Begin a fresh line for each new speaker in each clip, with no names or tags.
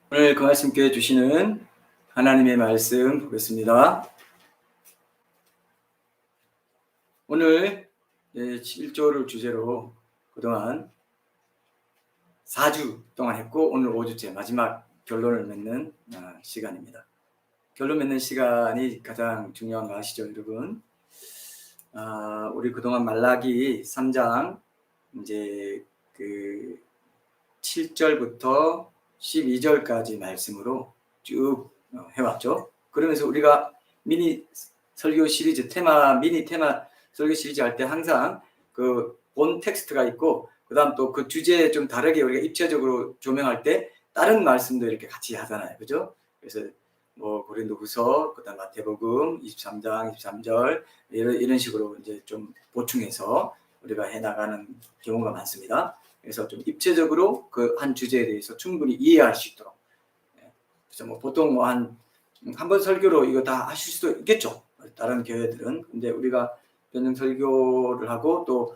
오늘 그 말씀께 주시는 하나님의 말씀 보겠습니다. 오늘 11조를 주제로 그동안 4주 동안 했고 오늘 5주째 마지막 결론을 맺는 시간입니다. 결론 맺는 시간이 가장 중요한 거 아시죠, 여러분? 우리 그동안 말라기 3장 이제 그 7절부터 12절까지 말씀으로 쭉 해왔죠. 그러면서 우리가 미니 설교 시리즈 미니 테마 설교 시리즈 할 때 항상 그 본 텍스트가 있고 그다음 또 그 주제에 좀 다르게 우리가 입체적으로 조명할 때 다른 말씀도 이렇게 같이 하잖아요. 그죠? 그래서 뭐 고린도후서, 그다음 마태복음 23장, 23절 이런 식으로 이제 좀 보충해서 우리가 해 나가는 경우가 많습니다. 그래서 좀 입체적으로 그 한 주제에 대해서 충분히 이해할 수 있도록. 그래서 뭐 보통 뭐 한 번 설교로 이거 다 하실 수도 있겠죠. 다른 교회들은. 근데 우리가 변형 설교를 하고 또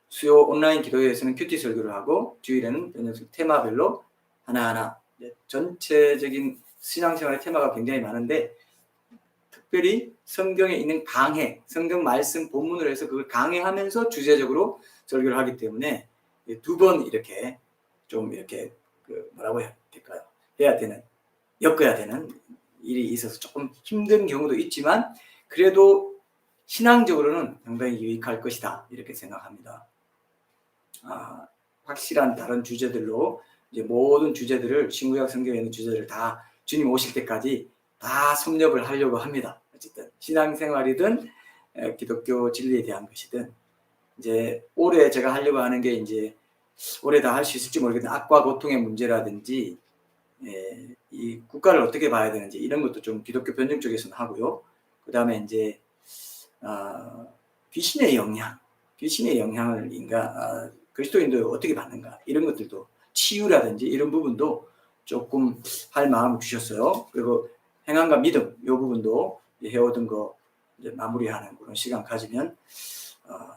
수요 온라인 기도회에서는 큐티 설교를 하고 주일에는 변형 테마별로 하나하나 전체적인 신앙생활의 테마가 굉장히 많은데 특별히 성경에 있는 강해, 성경 말씀 본문을 해서 그걸 강해하면서 주제적으로 설교를 하기 때문에 두 번 이렇게 좀 이렇게 뭐라고 해야 될까요? 엮어야 되는 일이 있어서 조금 힘든 경우도 있지만 그래도 신앙적으로는 상당히 유익할 것이다 이렇게 생각합니다. 확실한 다른 주제들로 이제 모든 주제들을 신구약 성경에 있는 주제를 다 주님 오실 때까지 다 섭렵을 하려고 합니다. 어쨌든 신앙생활이든 기독교 진리에 대한 것이든 이제 올해 제가 하려고 하는 게 이제 올해 다 할 수 있을지 모르겠는데 악과 고통의 문제라든지 이 국가를 어떻게 봐야 되는지 이런 것도 좀 기독교 변증 쪽에서는 하고요. 그 다음에 이제 귀신의 영향을 그리스도인들 어떻게 받는가 이런 것들도 치유라든지 이런 부분도 조금 할 마음을 주셨어요. 그리고 행함과 믿음 이 부분도 해오던 거 이제 마무리하는 그런 시간 가지면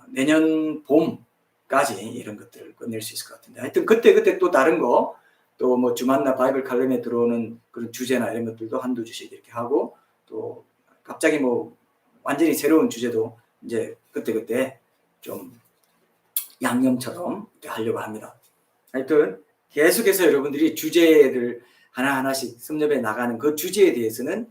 내년 봄까지 이런 것들을 끝낼 수 있을 것 같은데 하여튼 그때 또 다른 거 또 뭐 주만나 바이블 칼럼에 들어오는 그런 주제나 이런 것들도 한두 주씩 이렇게 하고 또 갑자기 뭐 완전히 새로운 주제도 이제 그때 좀 양념처럼 하려고 합니다. 하여튼 계속해서 여러분들이 주제를 하나하나씩 섭렵해 나가는 그 주제에 대해서는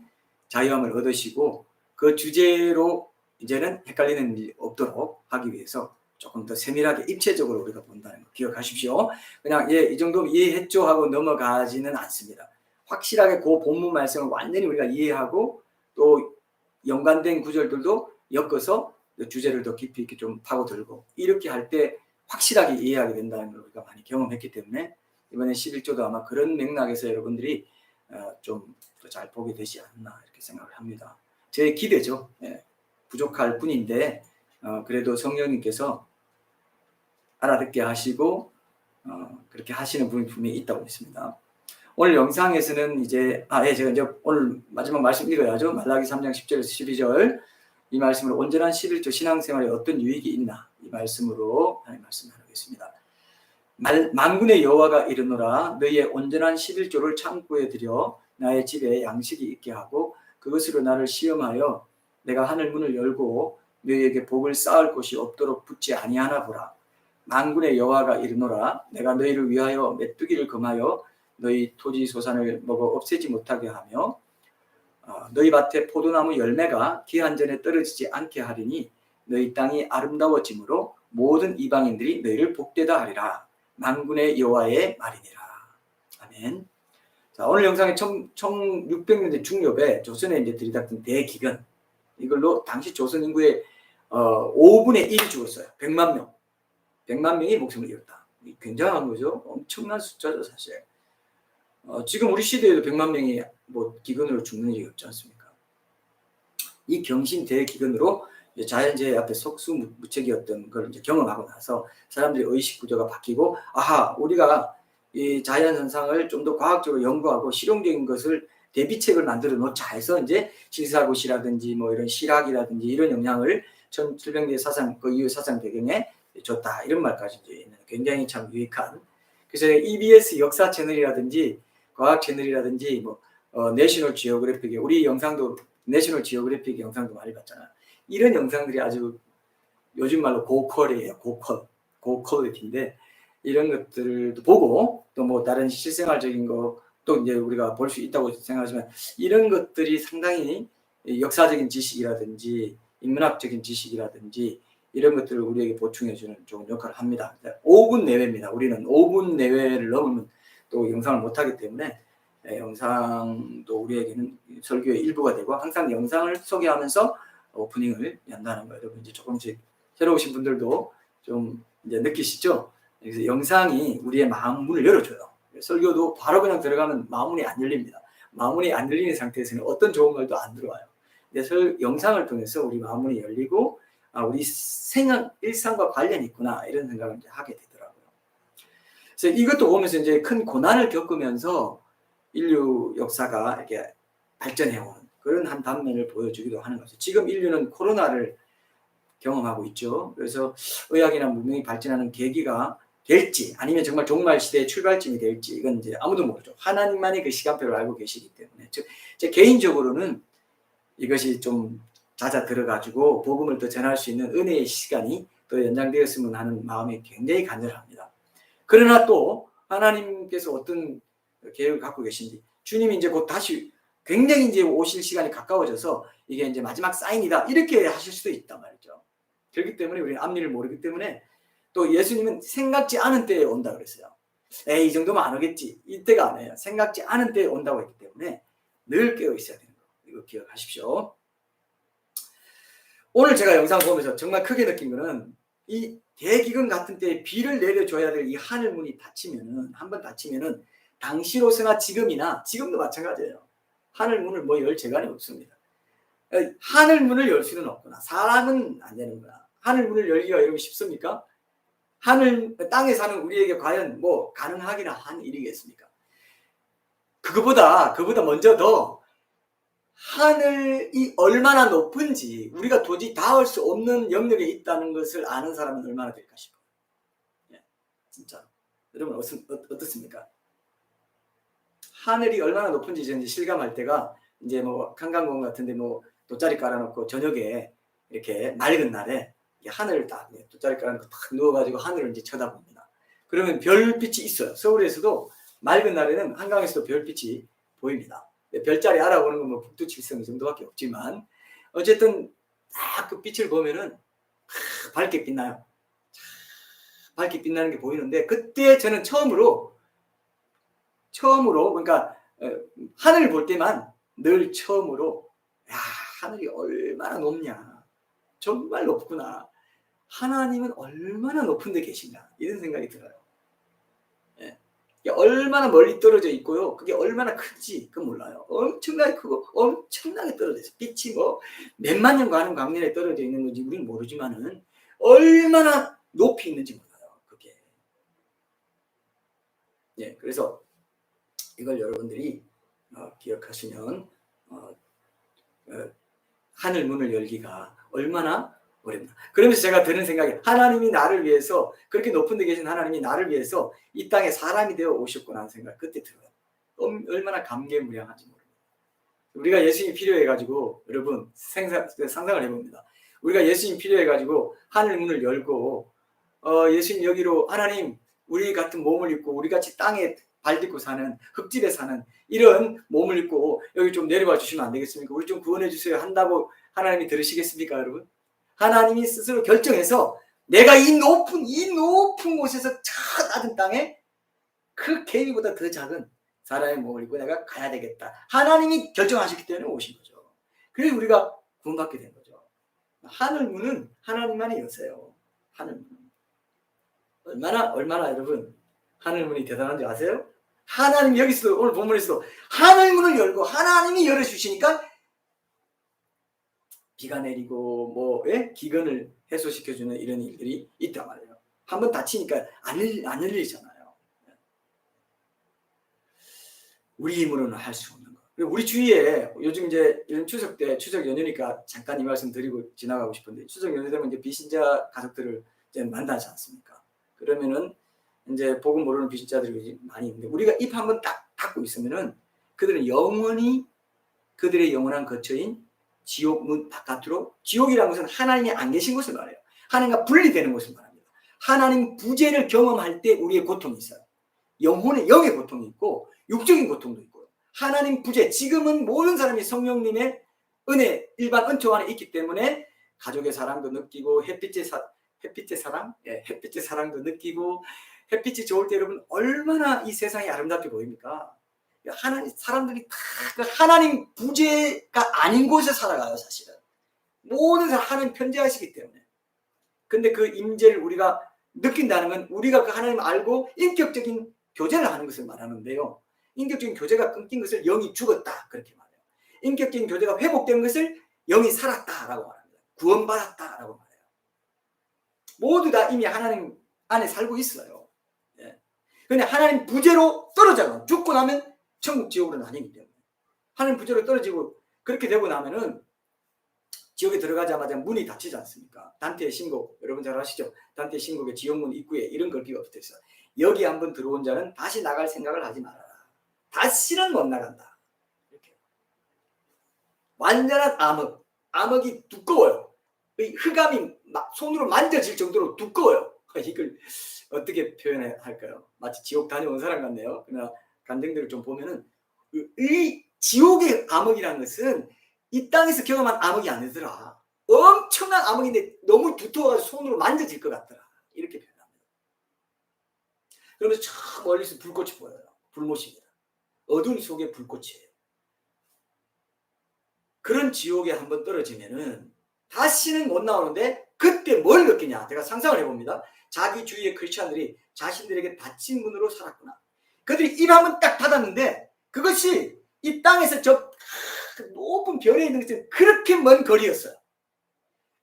자유함을 얻으시고 그 주제로 이제는 헷갈리는 일이 없도록 하기 위해서 조금 더 세밀하게 입체적으로 우리가 본다는 거 기억하십시오. 그냥 이 정도면 이해했죠 하고 넘어가지는 않습니다. 확실하게 그 본문 말씀을 완전히 우리가 이해하고 또 연관된 구절들도 엮어서 주제를 더 깊이 있게 좀 파고들고 이렇게 할 때 확실하게 이해하게 된다는 걸 우리가 많이 경험했기 때문에 이번에 11조도 아마 그런 맥락에서 여러분들이 좀 더 잘 보게 되지 않나 이렇게 생각을 합니다. 제 기대죠. 부족할 뿐인데 그래도 성령님께서 알아듣게 하시고 그렇게 하시는 부분이 분명히 있다고 믿습니다. 오늘 영상에서는 이제 제가 이제 오늘 마지막 말씀 읽어야죠. 말라기 3장 10절에서 12절 이 말씀으로 온전한 11조 신앙생활에 어떤 유익이 있나 이 말씀으로 하나님 말씀 나누겠습니다. 만군의 여호와가 이르노라 너희의 온전한 11조를 창고에 들여 나의 집에 양식이 있게 하고 그것으로 나를 시험하여 내가 하늘 문을 열고 너희에게 복을 쌓을 곳이 없도록 붙지 아니하나 보라. 만군의 여호와가 이르노라 내가 너희를 위하여 메뚜기를 금하여 너희 토지 소산을 먹어 없애지 못하게 하며 너희 밭에 포도나무 열매가 기한 전에 떨어지지 않게 하리니 너희 땅이 아름다워짐으로 모든 이방인들이 너희를 복되다 하리라. 만군의 여호와의 말이니라. 아멘. 자, 오늘 영상에 1600년대 중엽에 조선에 이제 들이닥친 대기근 이걸로 당시 조선 인구의 5분의 1이 죽었어요. 100만 명. 100만 명이 목숨을 잃었다. 굉장한 거죠. 엄청난 숫자죠, 사실. 지금 우리 시대에도 100만 명이 뭐 기근으로 죽는 일이 없지 않습니까? 이 경신 대기근으로 자연재해 앞에 속수무책이었던 걸 이제 경험하고 나서 사람들의 의식 구조가 바뀌고 우리가 이 자연 현상을 좀 더 과학적으로 연구하고 실용적인 것을 대비책을 만들어 놓자 해서 이제 실사고시라든지 뭐 이런 실학이라든지 이런 영향을 1700년대 사상 그 이후 사상 배경에 줬다 이런 말까지 이제 굉장히 참 유익한. 그래서 EBS 역사 채널이라든지 과학 채널이라든지 뭐 내셔널 지오그래픽의 우리 영상도 내셔널 지오그래픽 영상도 많이 봤잖아. 이런 영상들이 아주 요즘 말로 고퀄이에요. 고퀄리티인데 이런 것들도 보고 또 뭐 다른 실생활적인 거 또 이제 우리가 볼 수 있다고 생각하지만 이런 것들이 상당히 역사적인 지식이라든지 인문학적인 지식이라든지 이런 것들을 우리에게 보충해주는 좋은 역할을 합니다. 5분 내외입니다. 우리는 5분 내외를 넘으면 또 영상을 못하기 때문에 영상도 우리에게는 설교의 일부가 되고 항상 영상을 소개하면서 오프닝을 연다는 거예요. 여러분 이제 조금씩 새로 오신 분들도 좀 이제 느끼시죠? 그래서 영상이 우리의 마음 문을 열어줘요. 설교도 바로 그냥 들어가면 마음 문이 안 열립니다. 마음 문이 안 열리는 상태에서는 어떤 좋은 말도 안 들어와요. 근데 영상을 통해서 우리 마음 문이 열리고 우리 일상과 관련이 있구나 이런 생각을 이제 하게 되더라고요. 그래서 이것도 보면서 이제 큰 고난을 겪으면서 인류 역사가 이렇게 발전해온 그런 한 단면을 보여주기도 하는 거죠. 지금 인류는 코로나를 경험하고 있죠. 그래서 의학이나 문명이 발전하는 계기가 될지 아니면 정말 종말 시대의 출발점이 될지 이건 이제 아무도 모르죠. 하나님만이 그 시간표를 알고 계시기 때문에 제 개인적으로는 이것이 좀 잦아 들어가지고 복음을 더 전할 수 있는 은혜의 시간이 더 연장되었으면 하는 마음이 굉장히 간절합니다. 그러나 또 하나님께서 어떤 계획을 갖고 계신지 주님이 이제 곧 다시 굉장히 이제 오실 시간이 가까워져서 이게 이제 마지막 사인이다 이렇게 하실 수도 있단 말이죠. 그렇기 때문에 우리는 앞일을 모르기 때문에 또 예수님은 생각지 않은 때에 온다 그랬어요. 에이 이 정도면 안 오겠지 이때가 아니에요. 생각지 않은 때에 온다고 했기 때문에 늘 깨어 있어야 되는 거 이거 기억하십시오. 오늘 제가 영상 보면서 정말 크게 느낀 거는 이 대기근 같은 때에 비를 내려줘야 될 이 하늘 문이 닫히면은 한번 닫히면은 당시로서나 지금도 마찬가지예요. 하늘 문을 뭐 열 재간이 없습니다. 하늘 문을 열 수는 없구나. 사람은 안 되는구나. 하늘 문을 열기가 여러분 쉽습니까? 땅에 사는 우리에게 과연 뭐 가능하기나 한 일이겠습니까? 그거보다 먼저 더 하늘이 얼마나 높은지 우리가 도저히 닿을 수 없는 영역에 있다는 것을 아는 사람은 얼마나 될까 싶어요. 예, 진짜 여러분 어떻습니까? 하늘이 얼마나 높은지 이제 실감할 때가 이제 뭐 한강공원 같은데 뭐 돗자리 깔아놓고 저녁에 이렇게 맑은 날에 하늘을 딱 돗자리 깔아놓고 딱 누워가지고 하늘을 이제 쳐다봅니다. 그러면 별빛이 있어요. 서울에서도 맑은 날에는 한강에서도 별빛이 보입니다. 별자리 알아보는 건 뭐 북두칠성 정도밖에 없지만 어쨌든 딱 그 빛을 보면은 밝게 빛나요. 밝게 빛나는 게 보이는데 그때 저는 처음으로 그러니까 하늘을 볼 때만 늘 처음으로 야 하늘이 얼마나 높냐 정말 높구나 하나님은 얼마나 높은 데 계신가 이런 생각이 들어요. 예. 얼마나 멀리 떨어져 있고요. 그게 얼마나 큰지 그 몰라요. 엄청나게 크고 엄청나게 떨어져 있어요. 빛이 뭐 몇만 년 가는 광년에 떨어져 있는 건지 우리는 모르지만은 얼마나 높이 있는지 몰라요. 그게. 예, 그래서 이걸 여러분들이 기억하시면 하늘 문을 열기가 얼마나 어렵나. 그러면서 제가 드는 생각이 하나님이 나를 위해서 그렇게 높은 데 계신 하나님이 나를 위해서 이 땅에 사람이 되어 오셨구나 하는 생각 그때 들어요. 얼마나 감개무량한지 모릅니다. 우리가 예수님이 필요해가지고 여러분 상상을 해봅니다. 우리가 예수님이 필요해가지고 하늘 문을 열고 예수님 여기로 하나님 우리 같은 몸을 입고 우리같이 땅에 발 딛고 사는 흙집에 사는 이런 몸을 입고 여기 좀 내려와 주시면 안 되겠습니까? 우리 좀 구원해 주세요 한다고 하나님이 들으시겠습니까 여러분? 하나님이 스스로 결정해서 내가 이 높은 곳에서 저 낮은 땅에 그 개미보다 더 작은 사람의 몸을 입고 내가 가야 되겠다. 하나님이 결정하셨기 때문에 오신 거죠. 그래서 우리가 구원받게 된 거죠. 하늘 문은 하나님만이 여세요. 하늘 문. 얼마나 여러분 하늘 문이 대단한지 아세요? 하나님 여기서도 오늘 본문에서도 하늘 문을 열고 하나님이 열어주시니까 비가 내리고 뭐 기근을 해소시켜주는 이런 일들이 있단 말이에요. 한번 다치니까 안 열리잖아요. 우리 힘으로는 할 수 없는 거. 그리고 우리 주위에 요즘 이제 추석 연휴니까 잠깐 이 말씀 드리고 지나가고 싶은데 추석 연휴 되면 이제 비신자 가족들을 이제 만나지 않습니까? 그러면은 이제 복음 모르는 비신자들이 많이 있는데 우리가 입 한번 딱 닫고 있으면은 그들은 영원히 그들의 영원한 거처인 지옥 문 바깥으로, 지옥이라는 것은 하나님이 안 계신 곳을 말해요. 하나님과 분리되는 곳을 말합니다. 하나님 부재를 경험할 때 우리의 고통이 있어요. 영의 고통이 있고 육적인 고통도 있고요. 하나님 부재, 지금은 모든 사람이 성령님의 은혜, 일반 은총 안에 있기 때문에 가족의 사랑도 느끼고 햇빛의 사랑, 햇빛의 사랑도 느끼고, 햇빛이 좋을 때 여러분 얼마나 이 세상이 아름답게 보입니까? 하나님, 사람들이 다 그 하나님 부재가 아닌 곳에 살아가요. 사실은 모든 사람 하나님 편재하시기 때문에. 근데 그 임재를 우리가 느낀다는 건 우리가 그 하나님 알고 인격적인 교제를 하는 것을 말하는데요. 인격적인 교제가 끊긴 것을 영이 죽었다 그렇게 말해요. 인격적인 교제가 회복된 것을 영이 살았다라고 말합니다. 구원받았다라고 말해요. 모두 다 이미 하나님 안에 살고 있어요. 그런데 하나님 부재로 떨어져요. 죽고 나면 천국 지옥으로 나뉘기 때문에. 하나님 부재로 떨어지고 그렇게 되고 나면은 지옥에 들어가자마자 문이 닫히지 않습니까? 단테의 신곡, 여러분 잘 아시죠? 단테의 신곡의 지옥문 입구에 이런 글귀가 붙어 있어요. 여기 한번 들어온 자는 다시 나갈 생각을 하지 말아라. 다시는 못 나간다. 이렇게. 완전한 암흑이 두꺼워요. 흑암이 막 손으로 만져질 정도로 두꺼워요. 이걸 어떻게 표현할까요? 마치 지옥 다녀온 사람 같네요. 그러나 간증들을 좀 보면은 이 지옥의 암흑이라는 것은 이 땅에서 경험한 암흑이 아니더라. 엄청난 암흑인데 너무 두터워가지고 손으로 만져질 것 같더라. 이렇게 표현합니다. 그러면서 저 멀리서 불꽃이 보여요. 불못입니다. 어두운 속에 불꽃이에요. 그런 지옥에 한번 떨어지면은 다시는 못 나오는데 그때 뭘 느끼냐? 제가 상상을 해봅니다. 자기 주위의 크리스찬들이 자신들에게 닫힌 문으로 살았구나. 그들이 입 한번 딱 닫았는데 그것이 이 땅에서 저 높은 별에 있는 것은 그렇게 먼 거리였어요.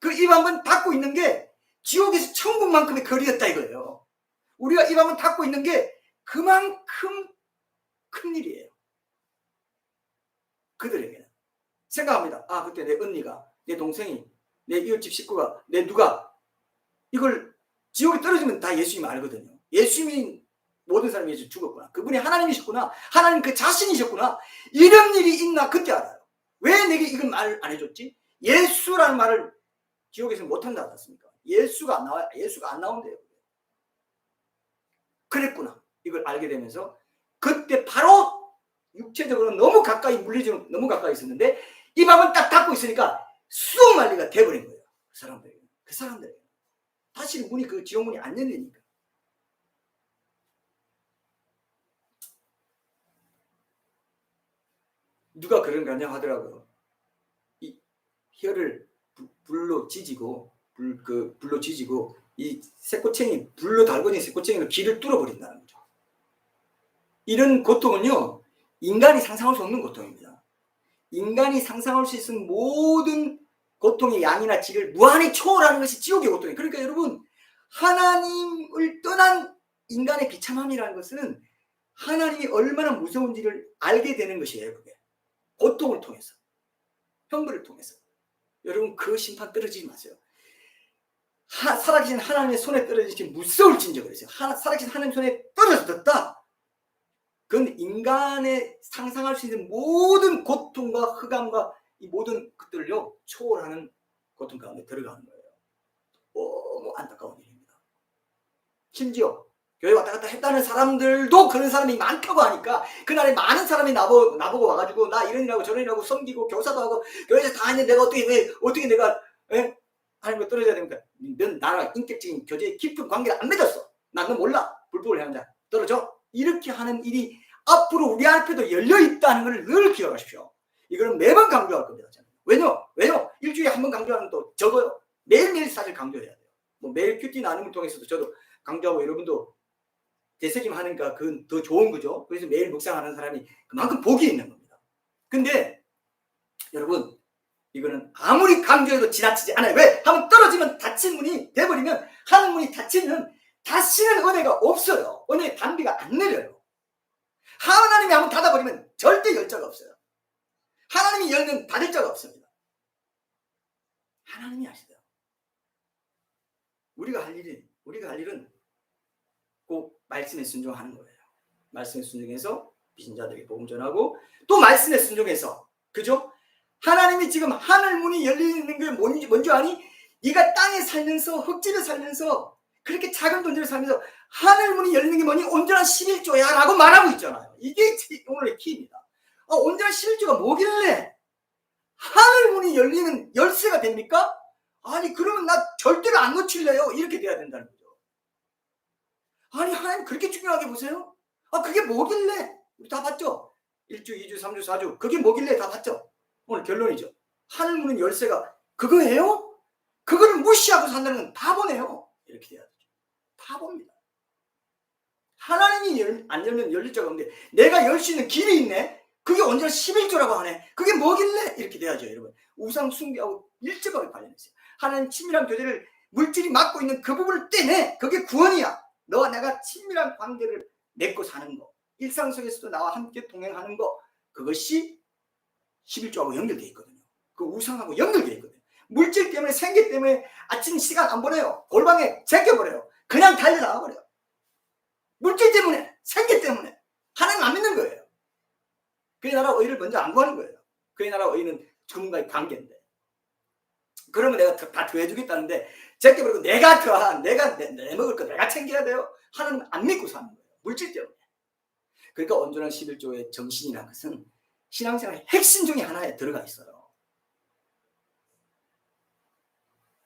그 입 한번 닫고 있는 게 지옥에서 천국만큼의 거리였다 이거예요. 우리가 입 한번 닫고 있는 게 그만큼 큰 일이에요. 그들에게는. 생각합니다. 아, 그때 내 언니가, 내 동생이, 내 이웃집 식구가, 내 누가 이걸 지옥에 떨어지면 다 예수님 알거든요. 예수님이 모든 사람이 예수 죽었구나. 그분이 하나님이셨구나. 하나님 그 자신이셨구나. 이런 일이 있나 그때 알아요. 왜 내게 이걸 말 안 해줬지? 예수라는 말을 지옥에서 못한다 않았습니까? 예수가 안 나와요. 예수가 안 나온대요. 그랬구나. 이걸 알게 되면서 그때 바로 육체적으로 너무 가까이 물리적으로 너무 가까이 있었는데 이 밤은 딱 닫고 있으니까 수만리가 돼버린 거예요. 그 사람들에게. 다시 문이 그 지옥 문이 안 열리니까. 누가 그런 간증하더라고요. 이 혀를 불로 지지고 불로 지지고 이 새꼬챙이 불로 달궈진 새꼬챙이로 귀를 뚫어버린다는 거죠. 이런 고통은요 인간이 상상할 수 없는 고통입니다. 인간이 상상할 수 있는 모든 고통의 양이나 질을 무한히 초월하는 것이 지옥의 고통이에요. 그러니까 여러분 하나님을 떠난 인간의 비참함이라는 것은 하나님이 얼마나 무서운지를 알게 되는 것이에요. 그게 고통을 통해서, 형벌을 통해서. 여러분 그 심판 떨어지지 마세요. 살아계신 하나님의 손에 떨어지지 무서울진저 그랬어요. 살아계신 하나님 손에 떨어졌다. 그건 인간의 상상할 수 있는 모든 고통과 흑암과 이 모든 것들을요 초월하는 고통 가운데 들어가는 거예요. 너무 안타까운 일입니다. 심지어 교회 왔다 갔다 했다는 사람들도 그런 사람이 많다고 하니까 그날에 많은 사람이 나보고 와가지고 나 이런 일하고 저런 일하고 섬기고 교사도 하고 교회에서 다 했는데 내가 어떻게 내가 하나님과 떨어져야 됩니까? 넌 나랑 인격적인 교제의 깊은 관계를 안 맺었어. 난 너 몰라. 불법을 해야 한다. 떨어져. 이렇게 하는 일이 앞으로 우리 앞에도 열려있다는 걸 늘 기억하십시오. 이거는 매번 강조할 겁니다. 왜냐? 일주일에 한 번 강조하는 또 적어요. 매일매일 사실 강조해야 돼요. 뭐 매일 큐티 나눔을 통해서도 저도 강조하고 여러분도 되새김하니까 그건 더 좋은 거죠. 그래서 매일 묵상하는 사람이 그만큼 복이 있는 겁니다. 근데 여러분 이거는 아무리 강조해도 지나치지 않아요. 왜? 한번 떨어지면 닫힌 문이 돼버리면 하는 문이 닫히면 다시는 은혜가 없어요. 은혜의 단비가 안 내려요. 하나님이 한번 닫아버리면 절대 열 자가 없어요. 하나님이 열면 닫을 자가 없습니다. 하나님이 아시죠. 우리가 할 일은 꼭 말씀에 순종하는 거예요. 말씀에 순종해서 비신자들에게 복음 전하고 또 말씀에 순종해서 그죠? 하나님이 지금 하늘 문이 열리는 게 뭔지 아니? 네가 땅에 살면서 흙집에 살면서 그렇게 작은 존재를 살면서 하늘 문이 열리는 게 뭐니? 온전한 11조야 라고 말하고 있잖아요. 이게 오늘의 키입니다. 온전한 11조가 뭐길래 하늘 문이 열리는 열쇠가 됩니까? 아니 그러면 나 절대로 안 놓칠래요. 이렇게 돼야 된다는 거죠. 아니 하나님 그렇게 중요하게 보세요? 그게 뭐길래? 우리 다 봤죠? 1주, 2주, 3주, 4주 그게 뭐길래 다 봤죠? 오늘 결론이죠. 하늘 문은 열쇠가 그거예요? 그거를 무시하고 산다는 건 바보네요. 이렇게 돼야 되죠. 바보입니다. 하나님이 안 열면 열릴 자가 없는데 내가 열 수 있는 길이 있네? 그게 언제나 11조라고 하네. 그게 뭐길래? 이렇게 돼야죠. 여러분. 우상 숭배하고 밀접하게 관련했어요. 하나님 친밀한 교제를 물질이 막고 있는 그 부분을 떼내. 그게 구원이야. 너와 내가 친밀한 관계를 맺고 사는 거. 일상 속에서도 나와 함께 동행하는 거. 그것이 11조하고 연결되어 있거든요. 그 우상하고 연결되어 있거든요. 물질 때문에 생계 때문에 아침 시간 안 보내요. 골방에 제껴버려요. 그냥 달려나와버려요. 물질 때문에 생계 때문에 하나님 안 믿는 거예요. 그의 나라 의를 먼저 안 구하는 거예요. 그의 나라 의는 그분과의 관계인데 그러면 내가 다 더해주겠다는데 제껴버리고 내가 더한 내가 내 먹을 거 내가 챙겨야 돼요. 하나님 안 믿고 사는 거예요. 물질 때문에. 그러니까 온전한 11조의 정신이라는 것은 신앙생활의 핵심 중에 하나에 들어가 있어요.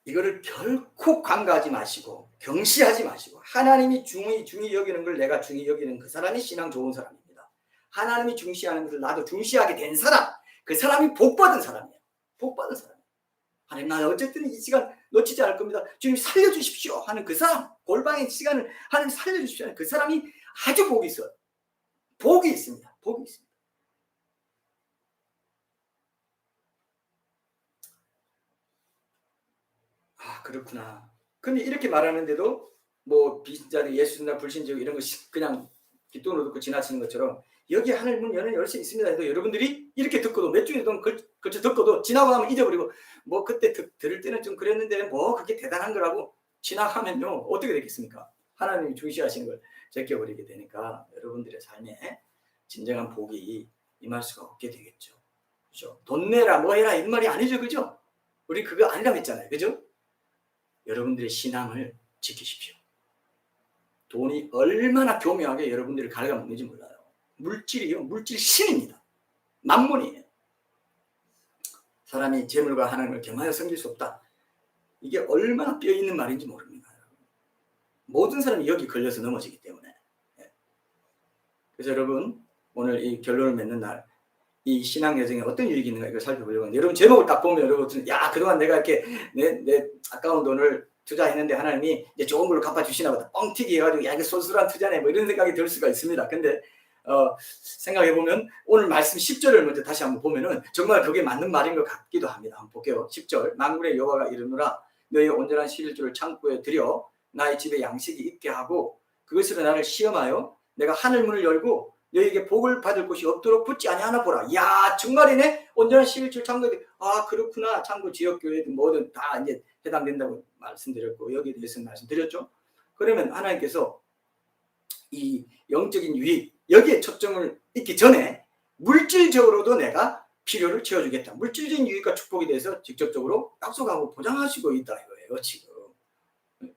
이거를 결코 간과하지 마시고 경시하지 마시고 하나님이 중히 여기는 걸 내가 중히 여기는 그 사람이 신앙 좋은 사람입니다. 하나님이 중시하는 것을 나도 중시하게 된 사람, 그 사람이 복받은 사람이에요. 복받은 사람이에요. 하나님 나 어쨌든 이 시간 놓치지 않을 겁니다. 주님 살려주십시오 하는 그 사람, 골방의 시간을 하나님 살려주십시오 하는 그 사람이 아주 복이 있어요. 복이 있습니다. 복이 있습니다. 그렇구나. 근데 이렇게 말하는데도 뭐 비신자들 예수나 불신자고 이런 거 그냥 뒷돈으로 듣고 지나치는 것처럼 여기 하늘 문 여는 열쇠 있습니다 해도 여러분들이 이렇게 듣고도 몇 주일 동안 걸쳐 듣고도 지나고 나면 잊어버리고 뭐 그때 들을 때는 좀 그랬는데 뭐 그게 대단한 거라고 지나가면요 어떻게 되겠습니까? 하나님이 중시하시는 걸 제껴버리게 되니까 여러분들의 삶에 진정한 복이 임할 수가 없게 되겠죠. 그죠? 돈 내라 뭐 해라 이런 말이 아니죠. 그죠? 우리 그거 아니라고 했잖아요. 그죠? 여러분들의 신앙을 지키십시오. 돈이 얼마나 교묘하게 여러분들을 갉아먹는지 몰라요. 물질이요. 물질 신입니다. 만문이에요. 사람이 재물과 하나님을 겸하여 섬길 수 없다. 이게 얼마나 뼈있는 말인지 모릅니다. 모든 사람이 여기 걸려서 넘어지기 때문에. 그래서 여러분 오늘 이 결론을 맺는 날 이 신앙 여정에 어떤 유익이 있는가 이걸 살펴보려고 하는데 여러분 제목을 딱 보면 여러분 야 그동안 내가 이렇게 내 아까운 돈을 투자했는데 하나님이 이제 좋은 걸로 갚아주시나 보다 뻥튀기 해가지고 야 이게 소수란 투자네 뭐 이런 생각이 들 수가 있습니다. 근데 생각해보면 오늘 말씀 10절을 먼저 다시 한번 보면은 정말 그게 맞는 말인 것 같기도 합니다. 한번 볼게요. 10절 만군의 여호와가 이르노라 너희 온전한 11조를 창고에 들여 나의 집에 양식이 있게 하고 그것으로 나를 시험하여 내가 하늘 문을 열고 너희에게 복을 받을 곳이 없도록 붙지 아니하나 보라. 야 정말이네. 온전한 11조 창고에 그렇구나. 창고 지역교회든 뭐든 다 이제 해당된다고 말씀드렸고 여기에 대해서는 말씀드렸죠. 그러면 하나님께서 이 영적인 유익 여기에 초점을 있기 전에 물질적으로도 내가 필요를 채워주겠다. 물질적인 유익과 축복에 대해서 직접적으로 약속하고 보장하시고 있다 이거예요. 지금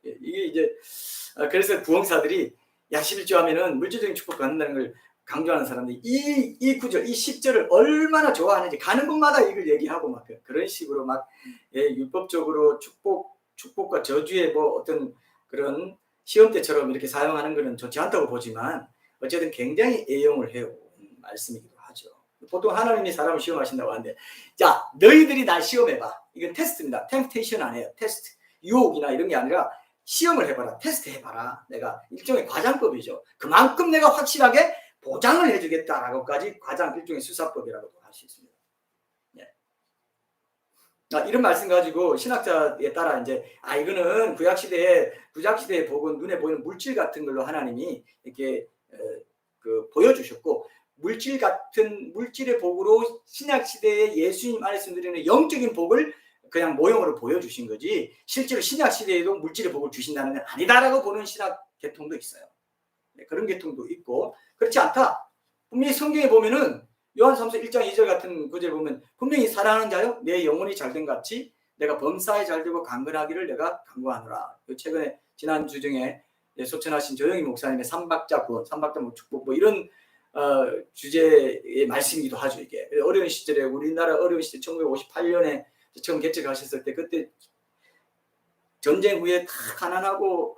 이게 이제 그래서 부흥사들이 야 11조 하면은 물질적인 축복 받는다는 걸 강조하는 사람들이 이 구절, 이 10절을 얼마나 좋아하는지 가는 곳마다 이걸 얘기하고 막 그런 식으로 막 율법적으로 축복과 저주의 뭐 어떤 그런 시험 때처럼 이렇게 사용하는 것은 좋지 않다고 보지만 어쨌든 굉장히 애용을 해요. 말씀이기도 하죠. 보통 하나님이 사람을 시험하신다고 하는데 자 너희들이 날 시험해봐. 이건 테스트입니다. 템프테이션 아니에요. 테스트. 유혹이나 이런 게 아니라 시험을 해봐라. 테스트 해봐라. 내가 일종의 과장법이죠. 그만큼 내가 확실하게 보장을 해주겠다라고까지 과장 일종의 수사법이라고도 할 수 있습니다. 예. 이런 말씀 가지고 신학자에 따라 이제 이거는 구약시대의 복은 눈에 보이는 물질 같은 걸로 하나님이 이렇게 보여주셨고 물질의 복으로 신약시대에 예수님 안에서 누리는 영적인 복을 그냥 모형으로 보여주신 거지 실제로 신약시대에도 물질의 복을 주신다는 건 아니다라고 보는 신학 계통도 있어요. 네, 그런 계통도 있고 그렇지 않다. 분명히 성경에 보면은 요한삼서 1장 2절 같은 구절 보면 분명히 사랑하는 자요 내 영혼이 잘된 같이 내가 범사에 잘되고 강건하기를 내가 간구하노라. 최근에 지난주 중에 소천하신 조영희 목사님의 삼박자 구원, 삼박자 축복 뭐 이런 주제의 말씀이기도 하죠. 이게 어려운 시절에 우리나라 어려운 시절 1958년에 처음 개척하셨을 때 그때 전쟁 후에 다 가난하고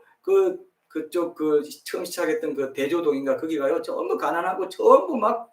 그쪽 처음 시작했던 그 대조동인가 거기가요 전부 가난하고 전부 막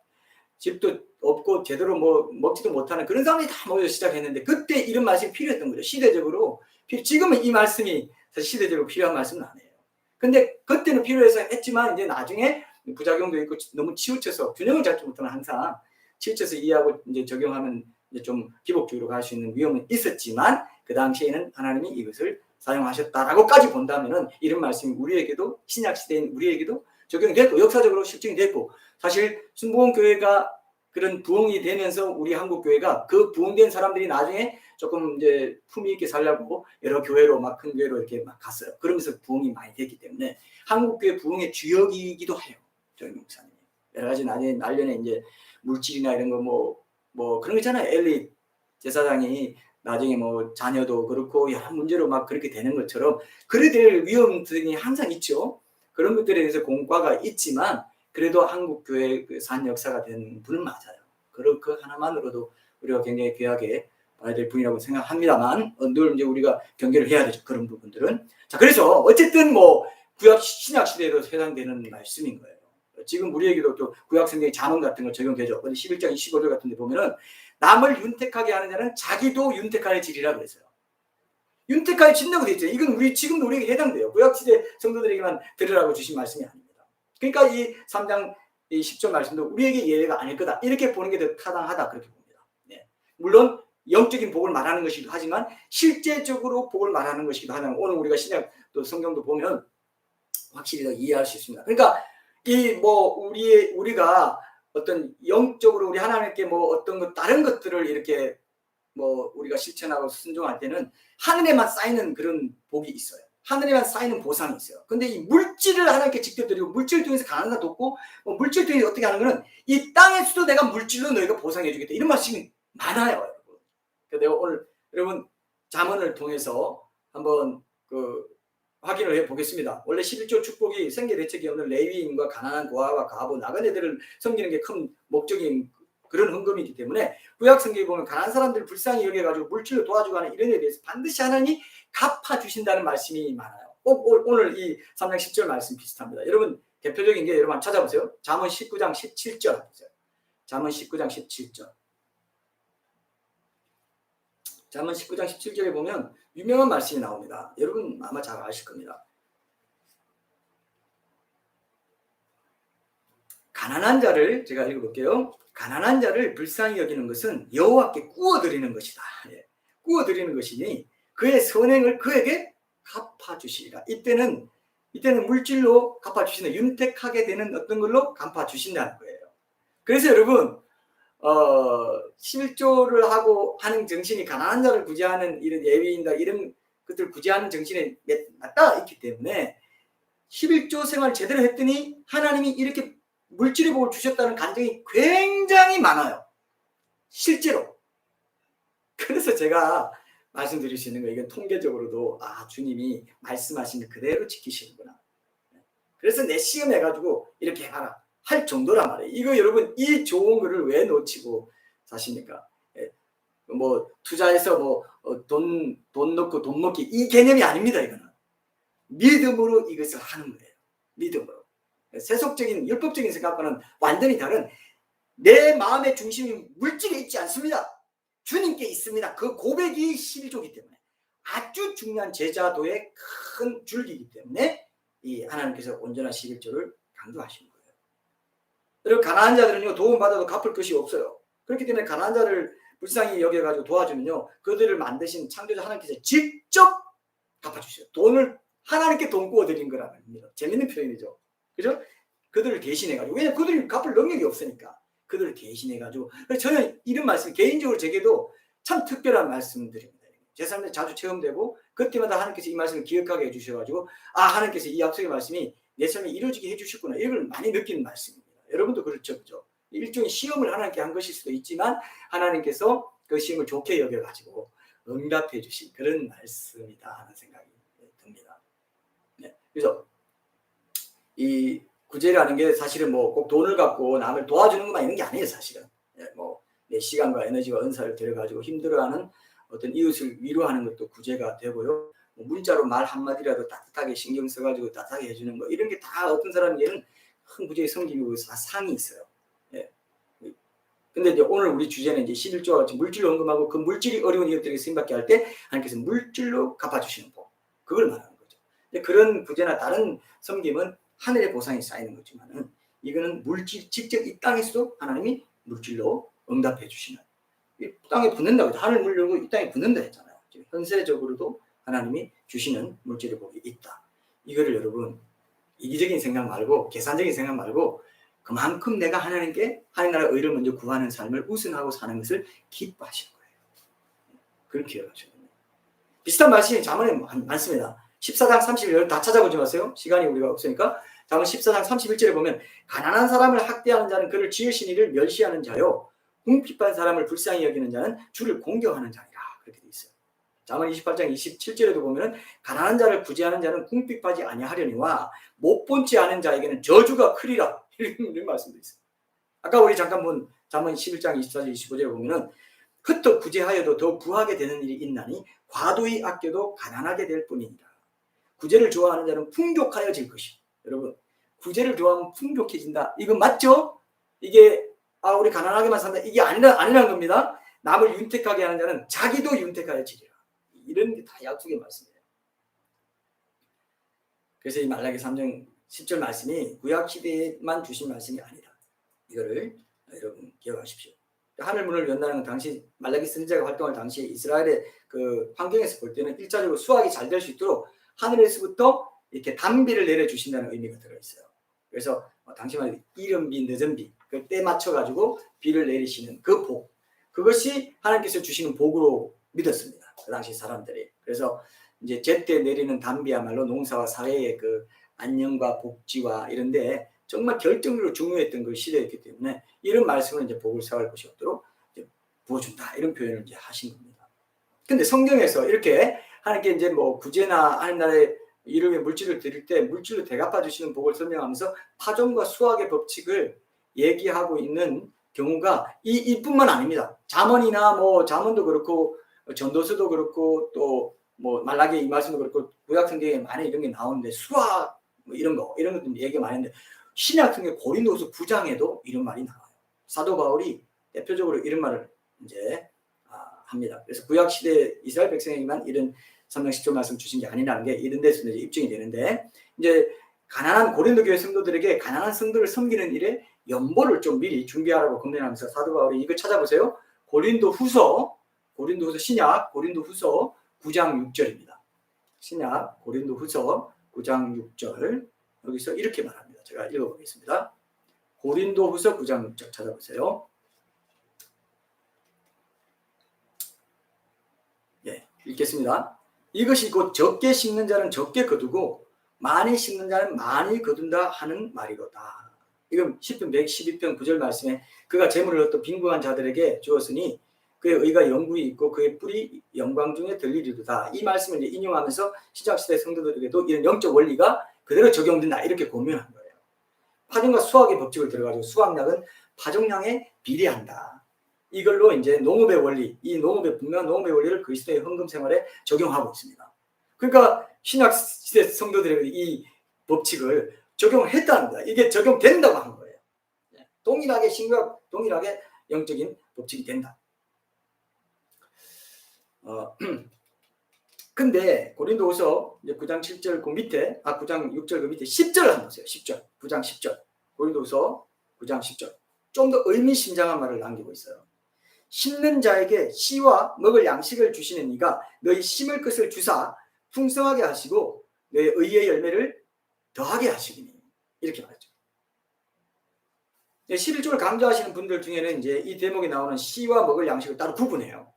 집도 없고 제대로 뭐 먹지도 못하는 그런 사람이 다 모여 시작했는데 그때 이런 말씀이 필요했던 거죠. 시대적으로 지금은 이 말씀이 사실 시대적으로 필요한 말씀은 아니에요. 근데 그때는 필요해서 했지만 이제 나중에 부작용도 있고 너무 치우쳐서 균형을 잡지 못하면 항상 치우쳐서 이해하고 이제 적용하면 이제 좀 기복적으로 갈 수 있는 위험은 있었지만 그 당시에는 하나님이 이것을 사용하셨다라고까지 본다면은 이런 말씀이 우리에게도 신약 시대인 우리에게도 적용이 됐고 역사적으로 실증이 됐고 사실 순복음교회가 그런 부흥이 되면서 우리 한국교회가 그 부흥된 사람들이 나중에 조금 이제 품위 있게 살려고 여러 교회로 막 큰 교회로 이렇게 막 갔어요. 그러면서 부흥이 많이 됐기 때문에 한국교회 부흥의 주역이기도 해요. 저희 목사님이 여러 가지 날년에 이제 물질이나 이런 거 뭐 그런 거 있잖아요. 엘리 제사장이 나중에 뭐 자녀도 그렇고 여러 문제로 막 그렇게 되는 것처럼 그래 될 위험성이 항상 있죠. 그런 것들에 대해서 공과가 있지만 그래도 한국교회 산 역사가 된 분은 맞아요. 그 하나만으로도 우리가 굉장히 귀하게 봐야 될 분이라고 생각합니다만 늘 이제 우리가 경계를 해야 되죠. 그런 부분들은. 자, 그래서 어쨌든 뭐 구약 신약 시대에도 해당되는 말씀인 거예요. 지금 우리에게도 또 구약 성경의 잠언 같은 거 적용되죠. 11장 25절 같은 데 보면은 남을 윤택하게 하는 자는 자기도 윤택하여지리라 그랬어요. 윤택하여진다고 돼 있죠. 이건 지금도 우리에게 해당돼요. 구약 시대 성도들에게만 들으라고 주신 말씀이 아닙니다. 그러니까 이 3장 10절 말씀도 우리에게 예외가 아닐 거다. 이렇게 보는 게 더 타당하다. 그렇게 봅니다. 네. 물론 영적인 복을 말하는 것이기도 하지만 실제적으로 복을 말하는 것이기도 하는 오늘 우리가 신약 또 성경도 보면 확실히 더 이해할 수 있습니다. 그러니까 이 뭐 우리가 어떤 영적으로 우리 하나님께 뭐 어떤 것 다른 것들을 이렇게 뭐 우리가 실천하고 순종할 때는 하늘에만 쌓이는 그런 복이 있어요. 하늘에만 쌓이는 보상이 있어요. 근데 이 물질을 하나님께 직접 드리고 물질을 통해서 가난한 자 돕고 물질을 통해서 어떻게 하는 거는 이 땅에서도 내가 물질로 너희가 보상해 주겠다. 이런 말씀이 많아요. 여러분. 그래서 내가 오늘 여러분 잠언을 통해서 한번 확인을 해보겠습니다. 원래 11조 축복이 생계 대책이 없는 레위인과 가난한 고아와 과부 나그네들을 섬기는 게 큰 목적인 그런 헌금이기 때문에 구약 성경에 보면 가난한 사람들 불쌍히 여겨가지고 물질로 도와주고 하는 이런 데 대해서 반드시 하나님이 갚아주신다는 말씀이 많아요. 오늘 이 3장 10절 말씀 비슷합니다. 여러분 대표적인 게 여러분 찾아보세요. 잠언 19장 17절 보세요. 잠언 19장 17절. 잠언 19장 17절에 보면 유명한 말씀이 나옵니다. 여러분 아마 잘 아실 겁니다. 가난한 자를 제가 읽어볼게요. 가난한 자를 불쌍히 여기는 것은 여호와께 꾸어드리는 것이다. 예. 꾸어드리는 것이니 그의 선행을 그에게 갚아주시리라. 이때는 물질로 갚아주신다. 윤택하게 되는 어떤 걸로 갚아주신다는 거예요. 그래서 여러분 11조를 하고 하는 정신이 가난한 자를 구제하는 이런 예외인다 이런 것들을 구제하는 정신에 맞닿아 있기 때문에 11조 생활을 제대로 했더니 하나님이 이렇게 물질의 복을 주셨다는 간증이 굉장히 많아요. 실제로. 그래서 제가 말씀드릴 수 있는 거 이건 통계적으로도 주님이 말씀하신 그대로 지키시는구나. 그래서 내 시험해가지고 이렇게 해봐라 할 정도란 말이에요. 이거 여러분 이 좋은 거를 왜 놓치고 사십니까? 뭐 투자해서 뭐 돈 넣고 돈 먹기 이 개념이 아닙니다. 이거는 믿음으로 이것을 하는 거예요. 믿음으로. 세속적인 율법적인 생각과는 완전히 다른 내 마음의 중심이 물질에 있지 않습니다. 주님께 있습니다. 그 고백이 11조이기 때문에 아주 중요한 제자도의 큰 줄기이기 때문에 이 하나님께서 온전한 11조를 강조하시는 거예요. 여러분 가난한 자들은요 도움받아도 갚을 것이 없어요. 그렇기 때문에 가난한 자를 불쌍히 여겨가지고 도와주면요 그들을 만드신 창조자 하나님께서 직접 갚아주세요. 돈을 하나님께 돈 구워드린 거라는 겁니다. 재밌는 표현이죠. 그죠? 그들을 대신해가지고 왜냐면 그들이 갚을 능력이 없으니까 그들을 대신해가지고 저는 이런 말씀 개인적으로 제게도 참 특별한 말씀드립니다. 제 삶에 자주 체험되고 그때마다 하나님께서 이 말씀을 기억하게 해주셔가지고 하나님께서 이 약속의 말씀이 내 삶에 이루어지게 해주셨구나 이걸 많이 느끼는 말씀입니다. 여러분도 그렇죠, 그죠? 일종의 시험을 하나님께 한 것일 수도 있지만 하나님께서 그 시험을 좋게 여겨가지고 응답해 주신 그런 말씀이다 하는 생각이 듭니다. 네. 그래서 이 구제라는 게 사실은 뭐 꼭 돈을 갖고 남을 도와주는 것만 있는 게 아니에요. 사실은 뭐 내 시간과 에너지와 은사를 들여가지고 힘들어하는 어떤 이웃을 위로하는 것도 구제가 되고요. 뭐 문자로 말 한마디라도 따뜻하게 신경 써가지고 따뜻하게 해주는 거 이런 게 다 어떤 사람에게는 큰 구제의 섬김이고 상이 있어요. 예. 근데 이제 오늘 우리 주제는 이제 11조와 같이 물질로 헌금하고 그 물질이 어려운 이웃들에게 쓰임받게 할 때 하나님께서 물질로 갚아주시는 법 그걸 말하는 거죠. 근데 그런 구제나 다른 섬김은 하늘의 보상이 쌓이는 거지만은 이거는 물질 직접 이 땅에서도 하나님이 물질로 응답해 주시는 이 땅에 붙는다고 하늘 물려고 이 땅에 붙는다 했잖아요. 현세적으로도 하나님이 주시는 물질의 복이 있다. 이거를 여러분 이기적인 생각 말고 계산적인 생각 말고 그만큼 내가 하나님께 하나님 나라 의를 먼저 구하는 삶을 우선하고 사는 것을 기뻐하시는 거예요. 그렇게 기억하셔야 됩니다. 비슷한 말씀이 잠언에 많습니다. 14장 31절 다 찾아보지 마세요. 시간이 우리가 없으니까. 잠언 14장 31절에 보면 가난한 사람을 학대하는 자는 그를 지으신 이를 멸시하는 자요 궁핍한 사람을 불쌍히 여기는 자는 주를 공경하는 자니라. 그렇게 돼 있어요. 잠언 28장 27절에도 보면 가난한 자를 구제하는 자는 궁핍하지 아니하려니와 못 본지 아는 자에게는 저주가 크리라. 이런 말씀도 있어요. 아까 우리 잠깐 본 잠언 11장 24절 25절에 보면은 흩어 구제하여도 더 부하게 되는 일이 있나니 과도히 아껴도 가난하게 될 뿐이니라. 구제를 좋아하는 자는 풍족하여질 것이. 여러분 구제를 좋아하면 풍족해진다. 이거 맞죠? 이게 우리 가난하게만 산다. 이게 아니란 겁니다. 남을 윤택하게 하는 자는 자기도 윤택하여지리라. 이런 게 다 약속의 말씀이에요. 그래서 이 말라기 3장 10절 말씀이 구약시대에만 주신 말씀이 아니다. 이거를 여러분 기억하십시오. 하늘문을 연다는 건 당시 말라기 선지자가 활동할 당시 이스라엘의 그 환경에서 볼 때는 일차적으로 수확이 잘 될 수 있도록 하늘에서부터 이렇게 단비를 내려주신다는 의미가 들어있어요. 그래서 당시 말로 이른 비, 늦은 비, 그 때 맞춰가지고 비를 내리시는 그 복, 그것이 하나님께서 주시는 복으로 믿었습니다. 그 당시 사람들이. 그래서 이제 제때 내리는 단비야말로 농사와 사회의 그 안녕과 복지와 이런데 정말 결정적으로 중요했던 그 시대였기 때문에 이런 말씀을 이제 복을 쌓을 것이 없도록 이제 부어준다 이런 표현을 이제 하신 겁니다. 근데 성경에서 이렇게 하나님께 이제 뭐 구제나 하나님 나라의 이름에 물질을 드릴 때 물질로 대갚아 주시는 복을 설명하면서 파종과 수확의 법칙을 얘기하고 있는 경우가 이뿐만 아닙니다. 잠언이나 뭐 잠언도 그렇고 전도서도 그렇고 또 뭐 말라기 이 말씀도 그렇고 구약 성경에 많이 이런 게 나오는데 수확 뭐 이런 것들 얘기 많이 했는데 신약 성경 고린도후서 9장에도 이런 말이 나와요. 사도 바울이 대표적으로 이런 말을 이제 합니다. 그래서 구약 시대 이스라엘 백성에게만 이런 3장 10절 말씀 주신 게 아니라는 게 이런 데서 이제 입증이 되는데 이제 가난한 고린도 교회 성도들에게 가난한 성도를 섬기는 일에 연보를 좀 미리 준비하라고 권면하면서 사도 바울이 이거 찾아보세요. 고린도후서 신약 고린도후서 9장 6절입니다. 신약 고린도후서 9장 6절 여기서 이렇게 말합니다. 제가 읽어보겠습니다. 고린도후서 9장 6절 찾아보세요. 예, 읽겠습니다. 이것이 곧 적게 심는 자는 적게 거두고 많이 심는 자는 많이 거둔다 하는 말이로다. 이건 시편 112편 9절 말씀에 그가 재물을 얻어 빈궁한 자들에게 주었으니 그의 의가 영구히 있고 그의 뿔이 영광 중에 들리리로다. 이 말씀을 이제 인용하면서 신약시대 성도들에게도 이런 영적 원리가 그대로 적용된다 이렇게 고민한 거예요. 파종과 수확의 법칙을 들어가지고 수확량은 파종량에 비례한다. 이걸로 이제 농업의 원리, 이 농업의 분명한 농업의 원리를 그리스도의 헌금 생활에 적용하고 있습니다. 그러니까 신약시대 성도들에게 이 법칙을 적용했다는 거야. 이게 적용된다고 한 거예요. 동일하게 신약, 동일하게 영적인 법칙이 된다. 근데 고린도후서 9장 7절 그 밑에 9장 6절 그 밑에 10절을 한번 보세요. 10절. 9장 10절. 고린도후서 9장 10절. 좀 더 의미심장한 말을 남기고 있어요. 심는 자에게 씨와 먹을 양식을 주시는 이가 너희 심을 것을 주사 풍성하게 하시고 너희 의의 열매를 더하게 하시기니 이렇게 말했죠. 11조를 강조하시는 분들 중에는 이제 이 대목에 나오는 씨와 먹을 양식을 따로 구분해요.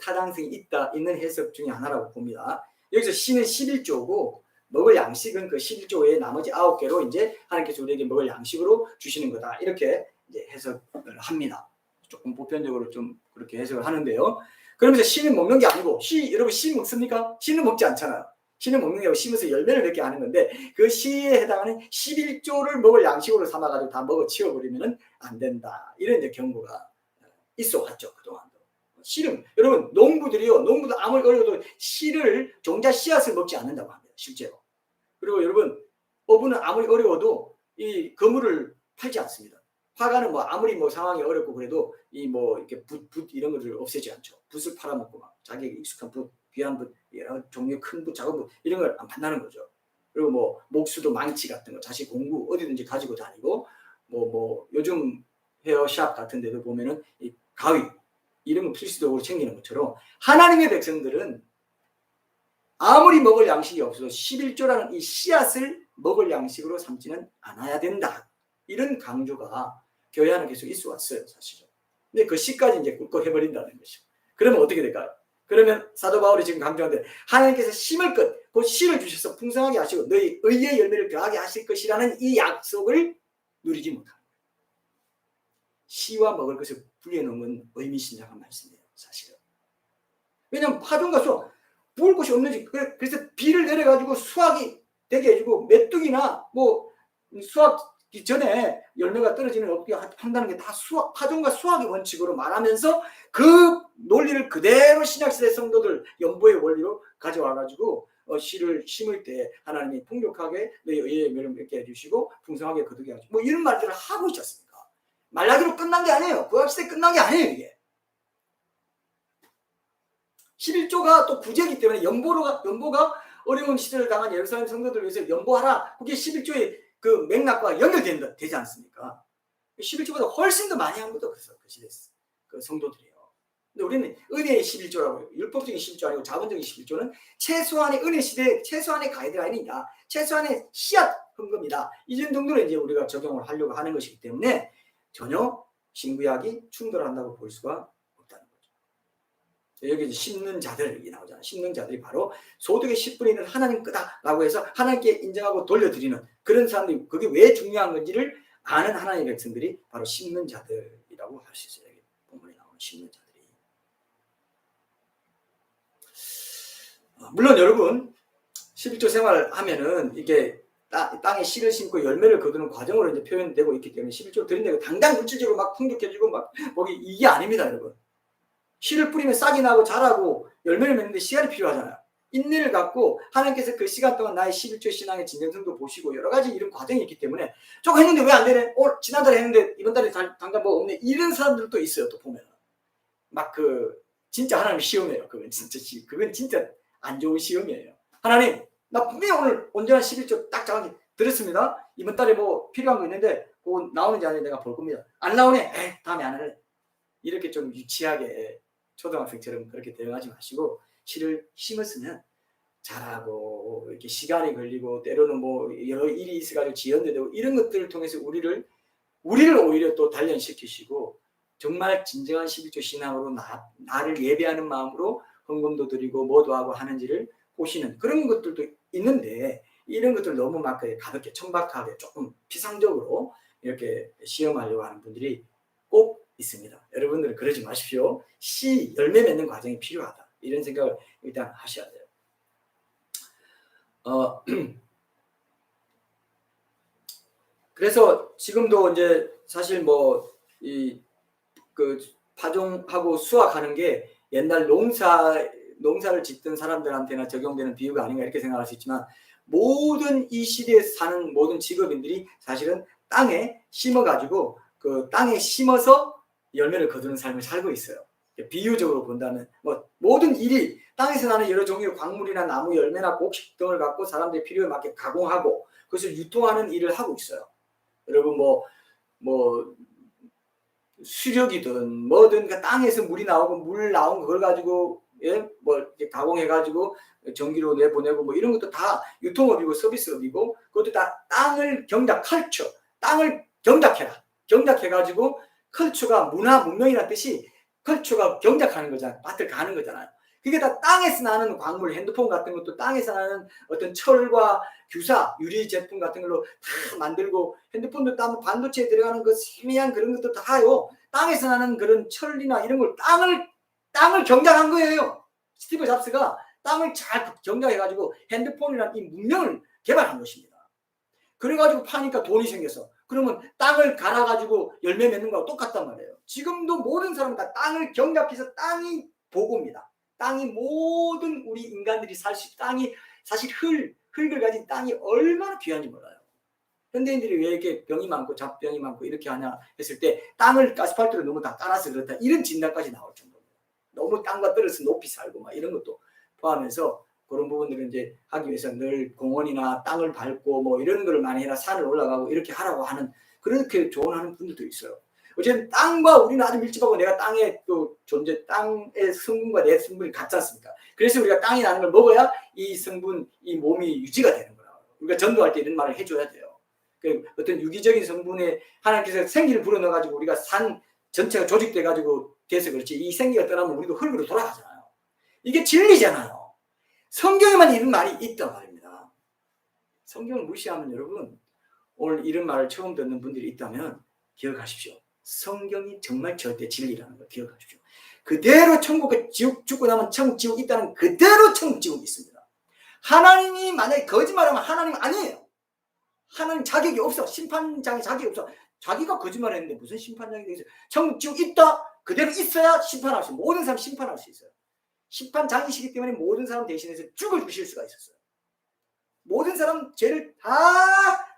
타당성이 있는 해석 중에 하나라고 봅니다. 여기서 씨는 11조고 먹을 양식은 그 11조 외에 나머지 9개로 이제 하나님께서 우리에게 먹을 양식으로 주시는 거다. 이렇게 이제 해석을 합니다. 조금 보편적으로 좀 그렇게 해석을 하는데요. 그러면서 씨는 먹는 게 아니고, 여러분 씨 먹습니까? 씨는 먹지 않잖아요. 씨는 먹는 게 아니고 심어서 열매를 맺게 하는 건데, 그 씨에 해당하는 11조를 먹을 양식으로 삼아가지고 다 먹어 치워버리면 안 된다. 이런 이제 경고가 있어 왔죠, 그동안도. 씨는, 여러분, 농부들 아무리 어려워도 씨를, 종자 씨앗을 먹지 않는다고 합니다, 실제로. 그리고 여러분, 어부는 아무리 어려워도 이 그물을 팔지 않습니다. 화가는 뭐 아무리 뭐 상황이 어렵고 그래도 이 뭐 이렇게 붓 이런 것들을 없애지 않죠. 붓을 팔아먹고 막 자기에게 익숙한 붓, 귀한 붓, 여러 종류의 큰 붓, 작은 붓 이런 걸 안 판다는 거죠. 그리고 뭐 목수도 망치 같은 거 자식 공구 어디든지 가지고 다니고 뭐 요즘 헤어샵 같은 데도 보면은 이 가위 이런 거 필수적으로 챙기는 것처럼 하나님의 백성들은 아무리 먹을 양식이 없어도 11조라는 이 씨앗을 먹을 양식으로 삼지는 않아야 된다. 이런 강조가 교회 안에 계속 있어 왔어요, 사실은. 근데 그 씨까지 이제 꿀꺽 해버린다는 것이죠. 그러면 어떻게 될까요? 그러면 사도 바울이 지금 강조하는데 하나님께서 심을 것, 곧 씨를 주셔서 풍성하게 하시고 너희 의의 열매를 더하게 하실 것이라는 이 약속을 누리지 못하는 거예요. 씨와 먹을 것을 분리해놓은 건 의미심장한 말씀이에요, 사실은. 왜냐하면 파종과 수확, 부을 곳이 없는지, 그래서 비를 내려가지고 수확이 되게 해주고 메뚜기나 뭐 수확기 전에 열매가 떨어지는 어떻게 한다는 게 다 파종과 수확의 원칙으로 말하면서 그 논리를 그대로 신약시대 성도들 연보의 원리로 가져와가지고 씨를 심을 때 하나님이 풍족하게 너희 의의 열매를 맺게 해주시고 풍성하게 거두게 하시고 뭐 이런 말들을 하고 있지 않습니까? 말라기로 끝난 게 아니에요. 구약시대 끝난 게 아니에요, 이게. 11조가 또 구제이기 때문에 연보가 어려운 시대를 당한 예루살렘 성도들을 위해서 연보하라. 그게 11조의 그 맥락과 연결되지 않습니까? 11조보다 훨씬 더 많이 한 것도 그래서 그 시대 그 성도들이에요. 근데 우리는 은혜의 11조라고요. 율법적인 11조 아니고 자본적인 11조는 최소한의 은혜 시대 최소한의 가이드라인이다. 최소한의 씨앗 헌금이다. 이 정도로 이제 우리가 적용을 하려고 하는 것이기 때문에 전혀 신구약이 충돌한다고 볼 수가 없다는 거죠. 여기 심는 자들이 나오잖아요. 심는 자들이 바로 소득의 10분의 1은 하나님 거다라고 해서 하나님께 인정하고 돌려드리는 그런 사람들이 그게 왜 중요한 건지를 아는 하나님의 백성들이 바로 심는 자들이라고 할 수 있어요. 여기 본문에 나오는 심는 자들이. 물론 여러분 11조 생활하면은 이게 땅에 씨를 심고 열매를 거두는 과정으로 이제 표현되고 있기 때문에 11조 드린다고 당장 물질적으로 막 풍족해지고 막 거기 이게 아닙니다, 여러분. 씨를 뿌리면 싹이 나고 자라고 열매를 맺는데 시간이 필요하잖아요. 인내를 갖고 하나님께서 그 시간 동안 나의 11조 신앙의 진정성도 보시고 여러 가지 이런 과정이 있기 때문에 저거 했는데 왜 안 되네? 지난달에 했는데 이번 달에 당장 뭐 없네? 이런 사람들도 있어요. 또 보면 막 진짜 하나님 시험이에요. 그건 진짜 안 좋은 시험이에요. 하나님 나 분명히 오늘 온전한 11조 딱 정확히 드렸습니다. 이번 달에 뭐 필요한 거 있는데 그거 나오는지 아닌지 내가 볼 겁니다. 안 나오네? 에이, 다음에 안 할래. 이렇게 좀 유치하게 초등학생처럼 그렇게 대응하지 마시고 씨를 심었으면 자라고 이렇게 시간이 걸리고 때로는 뭐 여러 일이 있어가지고 지연되고 이런 것들을 통해서 우리를 오히려 또 단련시키시고 정말 진정한 11조 신앙으로 나를 예배하는 마음으로 헌금도 드리고 뭐도 하고 하는지를 보시는 그런 것들도 있는데 이런 것들 너무 막 가볍게 천박하게 조금 피상적으로 이렇게 시험하려고 하는 분들이 꼭 있습니다. 여러분들은 그러지 마십시오. 씨 열매 맺는 과정이 필요하다. 이런 생각을 일단 하셔야 돼요. 그래서 지금도 이제 사실 뭐 파종하고 수확하는 게 옛날 농사를 짓던 사람들한테나 적용되는 비유가 아닌가 이렇게 생각할 수 있지만 모든 이 시대에 사는 모든 직업인들이 사실은 땅에 심어가지고 그 땅에 심어서 열매를 거두는 삶을 살고 있어요. 비유적으로 본다면 뭐 모든 일이 땅에서 나는 여러 종류의 광물이나 나무 열매나 곡식 등을 갖고 사람들의 필요에 맞게 가공하고 그것을 유통하는 일을 하고 있어요. 여러분 뭐 수력이든 뭐든 그러니까 땅에서 물이 나오고 물 나온 그걸 가지고 뭐 이렇게 가공해가지고 전기로 내보내고 뭐 이런 것도 다 유통업이고 서비스업이고 그것도 다 땅을 땅을 경작해라. 경작해가지고 컬처가 문화 문명이라는 뜻이 컬처가 경작하는 거잖아요. 밭을 가는 거잖아요. 그게 다 땅에서 나는 광물, 핸드폰 같은 것도 땅에서 나는 어떤 철과 규사, 유리 제품 같은 걸로 다 만들고, 핸드폰도 다 반도체에 들어가는 그 세미한 그런 것도 다요. 땅에서 나는 그런 철이나 이런 걸 땅을 경작한 거예요. 스티브 잡스가 땅을 잘 경작해가지고 핸드폰이라는 이 문명을 개발한 것입니다. 그래가지고 파니까 돈이 생겨서, 그러면 땅을 갈아가지고 열매 맺는 거하고 똑같단 말이에요. 지금도 모든 사람은 다 땅을 경작해서 땅이 보고입니다. 땅이 모든 우리 인간들이 살 수, 땅이 사실 흙을 가진 땅이 얼마나 귀한지 몰라요. 현대인들이 왜 이렇게 병이 많고 잡병이 많고 이렇게 하냐 했을 때, 땅을 아스팔트로 너무 다 깔아서 그렇다, 이런 진단까지 나올 정도입니다. 너무 땅과 떨어서 높이 살고 막 이런 것도 포함해서 그런 부분들을 이제 하기 위해서 늘 공원이나 땅을 밟고 뭐 이런 거를 많이 해라, 산을 올라가고 이렇게 하라고 하는, 그렇게 조언하는 분들도 있어요. 어쨌든 땅과 우리는 아주 밀집하고, 내가 땅의 또 존재, 땅의 성분과 내 성분이 같지 않습니까? 그래서 우리가 땅이 나는 걸 먹어야 이 성분, 이 몸이 유지가 되는 거라고. 우리가 전도할 때 이런 말을 해줘야 돼요. 그 어떤 유기적인 성분에 하나님께서 생기를 불어넣어가지고 우리가 산 전체가 조직돼가지고 돼서 그렇지, 이 생기가 떠나면 우리도 흙으로 돌아가잖아요. 이게 진리잖아요. 성경에만 이런 말이 있단 말입니다. 성경을 무시하면 여러분, 오늘 이런 말을 처음 듣는 분들이 있다면 기억하십시오. 성경이 정말 절대 진리라는 걸 기억하십시오. 그대로 천국에 지옥, 죽고 나면 천국, 지옥 있다는 그대로 천국, 지옥이 있습니다. 하나님이 만약에 거짓말하면 하나님 아니에요. 하나님 자격이 없어. 심판장에 자격이 없어. 자기가 거짓말했는데 무슨 심판장이 되겠어요. 천국, 지옥 있다, 그대로 있어야 심판할 수 있어요. 모든 사람 심판할 수 있어요. 심판장이시기 때문에 모든 사람 대신해서 죽을 주실 수가 있었어요. 모든 사람 죄를 다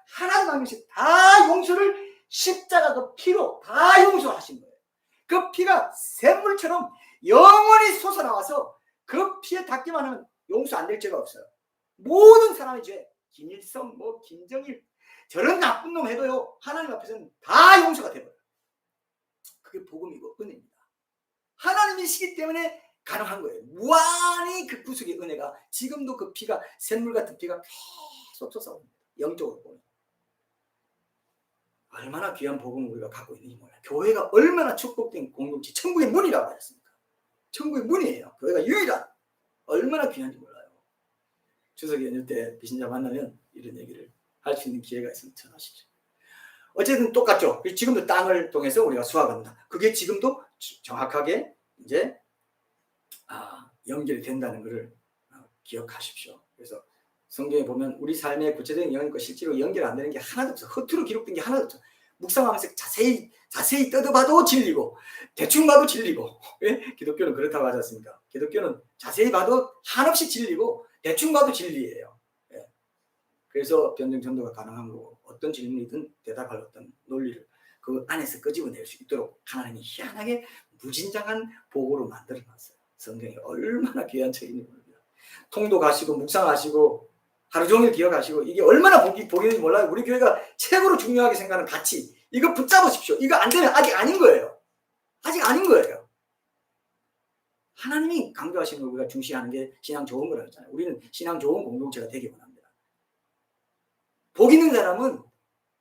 하나도 남기시, 다 용서를 십자가 그 피로 다 용서하신 거예요. 그 피가 샘물처럼 영원히 솟아나와서 그 피에 닿기만 하면 용서 안 될 죄가 없어요. 모든 사람의 죄, 김일성, 뭐 김정일, 저런 나쁜 놈 해도요, 하나님 앞에서는 다 용서가 돼버려요. 그게 복음이고 은혜입니다. 하나님이시기 때문에 가능한 거예요. 무한히 그 구속의 은혜가, 지금도 그 피가, 샘물 같은 피가 계속 솟아옵니다. 영적으로 보면 얼마나 귀한 복음을 우리가 갖고 있는지 몰라요. 교회가 얼마나 축복된 공동체, 천국의 문이라고 하셨습니까? 천국의 문이에요. 교회가 유일한, 얼마나 귀한지 몰라요. 추석 연휴 때 비신자 만나면 이런 얘기를 할 수 있는 기회가 있으면 전하십시오. 어쨌든 똑같죠. 지금도 땅을 통해서 우리가 수확합니다. 그게 지금도 정확하게 이제 연결이 된다는 것을 기억하십시오. 그래서 성경에 보면 우리 삶의 구체적인 영역과 실제로 연결 안 되는 게 하나도 없어. 허투루 기록된 게 하나도 없어. 묵상하면서 자세히 뜯어봐도 진리고, 대충 봐도 진리고. 왜? 기독교는 그렇다고 하지 않습니까? 기독교는 자세히 봐도 한없이 진리고, 대충 봐도 진리예요. 예. 그래서 변증 전도가 가능한 거고, 어떤 질문이든 대답할 어떤 논리를 그 안에서 끄집어낼 수 있도록 하나님이 희한하게 무진장한 복으로 만들어놨어요. 성경이 얼마나 귀한 책인지 모릅니다. 통도 가시고 묵상하시고 하루 종일 기억하시고, 이게 얼마나 복인지 몰라요. 우리 교회가 최고로 중요하게 생각하는 가치, 이거 붙잡으십시오. 이거 안 되면 아직 아닌 거예요. 아직 아닌 거예요. 하나님이 강조하시는 걸 우리가 중시하는 게 신앙 좋은 거라고 했잖아요. 우리는 신앙 좋은 공동체가 되기 원합니다. 복 있는 사람은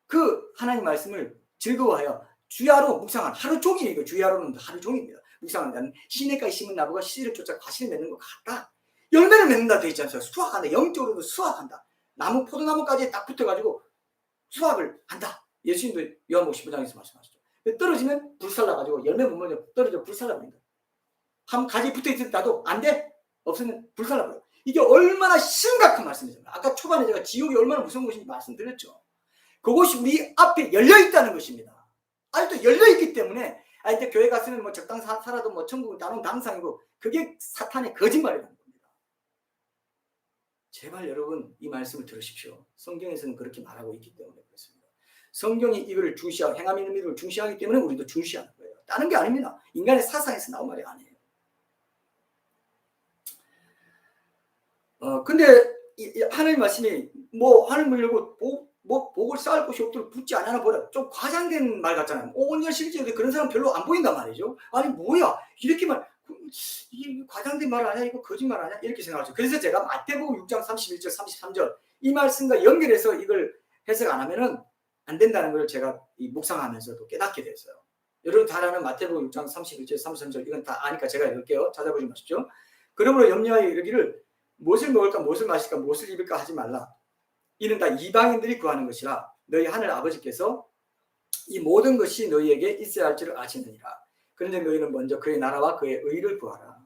그 하나님 말씀을 즐거워하여 주야로 묵상한, 하루 종일이고, 주야로는 하루 종일입니다. 묵상한다는, 시냇가에 심은 나무가 씨를 쫓아 과실을 맺는 것 같다. 열매를 맺는다 되어 있지 않습니까? 수확한다. 영적으로도 수확한다. 나무, 포도나무까지 딱 붙어가지고 수확을 한다. 예수님도 요한복음 15장에서 말씀하시죠. 떨어지면 불살라가지고 열매 못 먹으면 떨어져 불살라버린다. 한 가지 붙어있다도 안 돼? 없으면 불살라버려. 이게 얼마나 심각한 말씀이잖아요. 아까 초반에 제가 지옥이 얼마나 무서운 것인지 말씀드렸죠. 그것이 우리 앞에 열려있다는 것입니다. 아직도 열려있기 때문에, 이제 교회 갔으면 뭐 적당 살아도 뭐 천국은 나눈 당상이고, 그게 사탄의 거짓말이라는 겁니다. 제발 여러분 이 말씀을 들으십시오. 성경에서는 그렇게 말하고 있기 때문에 그렇습니다. 성경이 이거를 중시하고 행함 있는 믿음을 중시하기 때문에 우리도 중시하는 거예요. 다른 게 아닙니다. 인간의 사상에서 나온 말이 아니에요. 근데 하나님 말씀이 뭐 하늘 열고 복을 쌓을 곳이 없도록 붙지 않으나 보라. 좀 과장된 말 같잖아요. 오늘 실제로 그런 사람 별로 안 보인단 말이죠. 아니 뭐야 이렇게만, 이게 과장된 말 아니야? 이거 거짓말 아니야? 이렇게 생각하죠. 그래서 제가 마태복음 6장 31절 33절 이 말씀과 연결해서 이걸 해석 안 하면은 안 된다는 걸 제가 이 묵상하면서도 깨닫게 됐어요. 여러분 다 아는 마태복음 6장 31절 33절 이건 다 아니까 제가 읽을게요. 찾아보지 마십시오. 그러므로 염려하여 이르기를 무엇을 먹을까 무엇을 마실까 무엇을 입을까 하지 말라. 이는 다 이방인들이 구하는 것이라 너희 하늘 아버지께서 이 모든 것이 너희에게 있어야 할 줄을 아시느니라. 그런데 너희는 먼저 그의 나라와 그의 의를 구하라.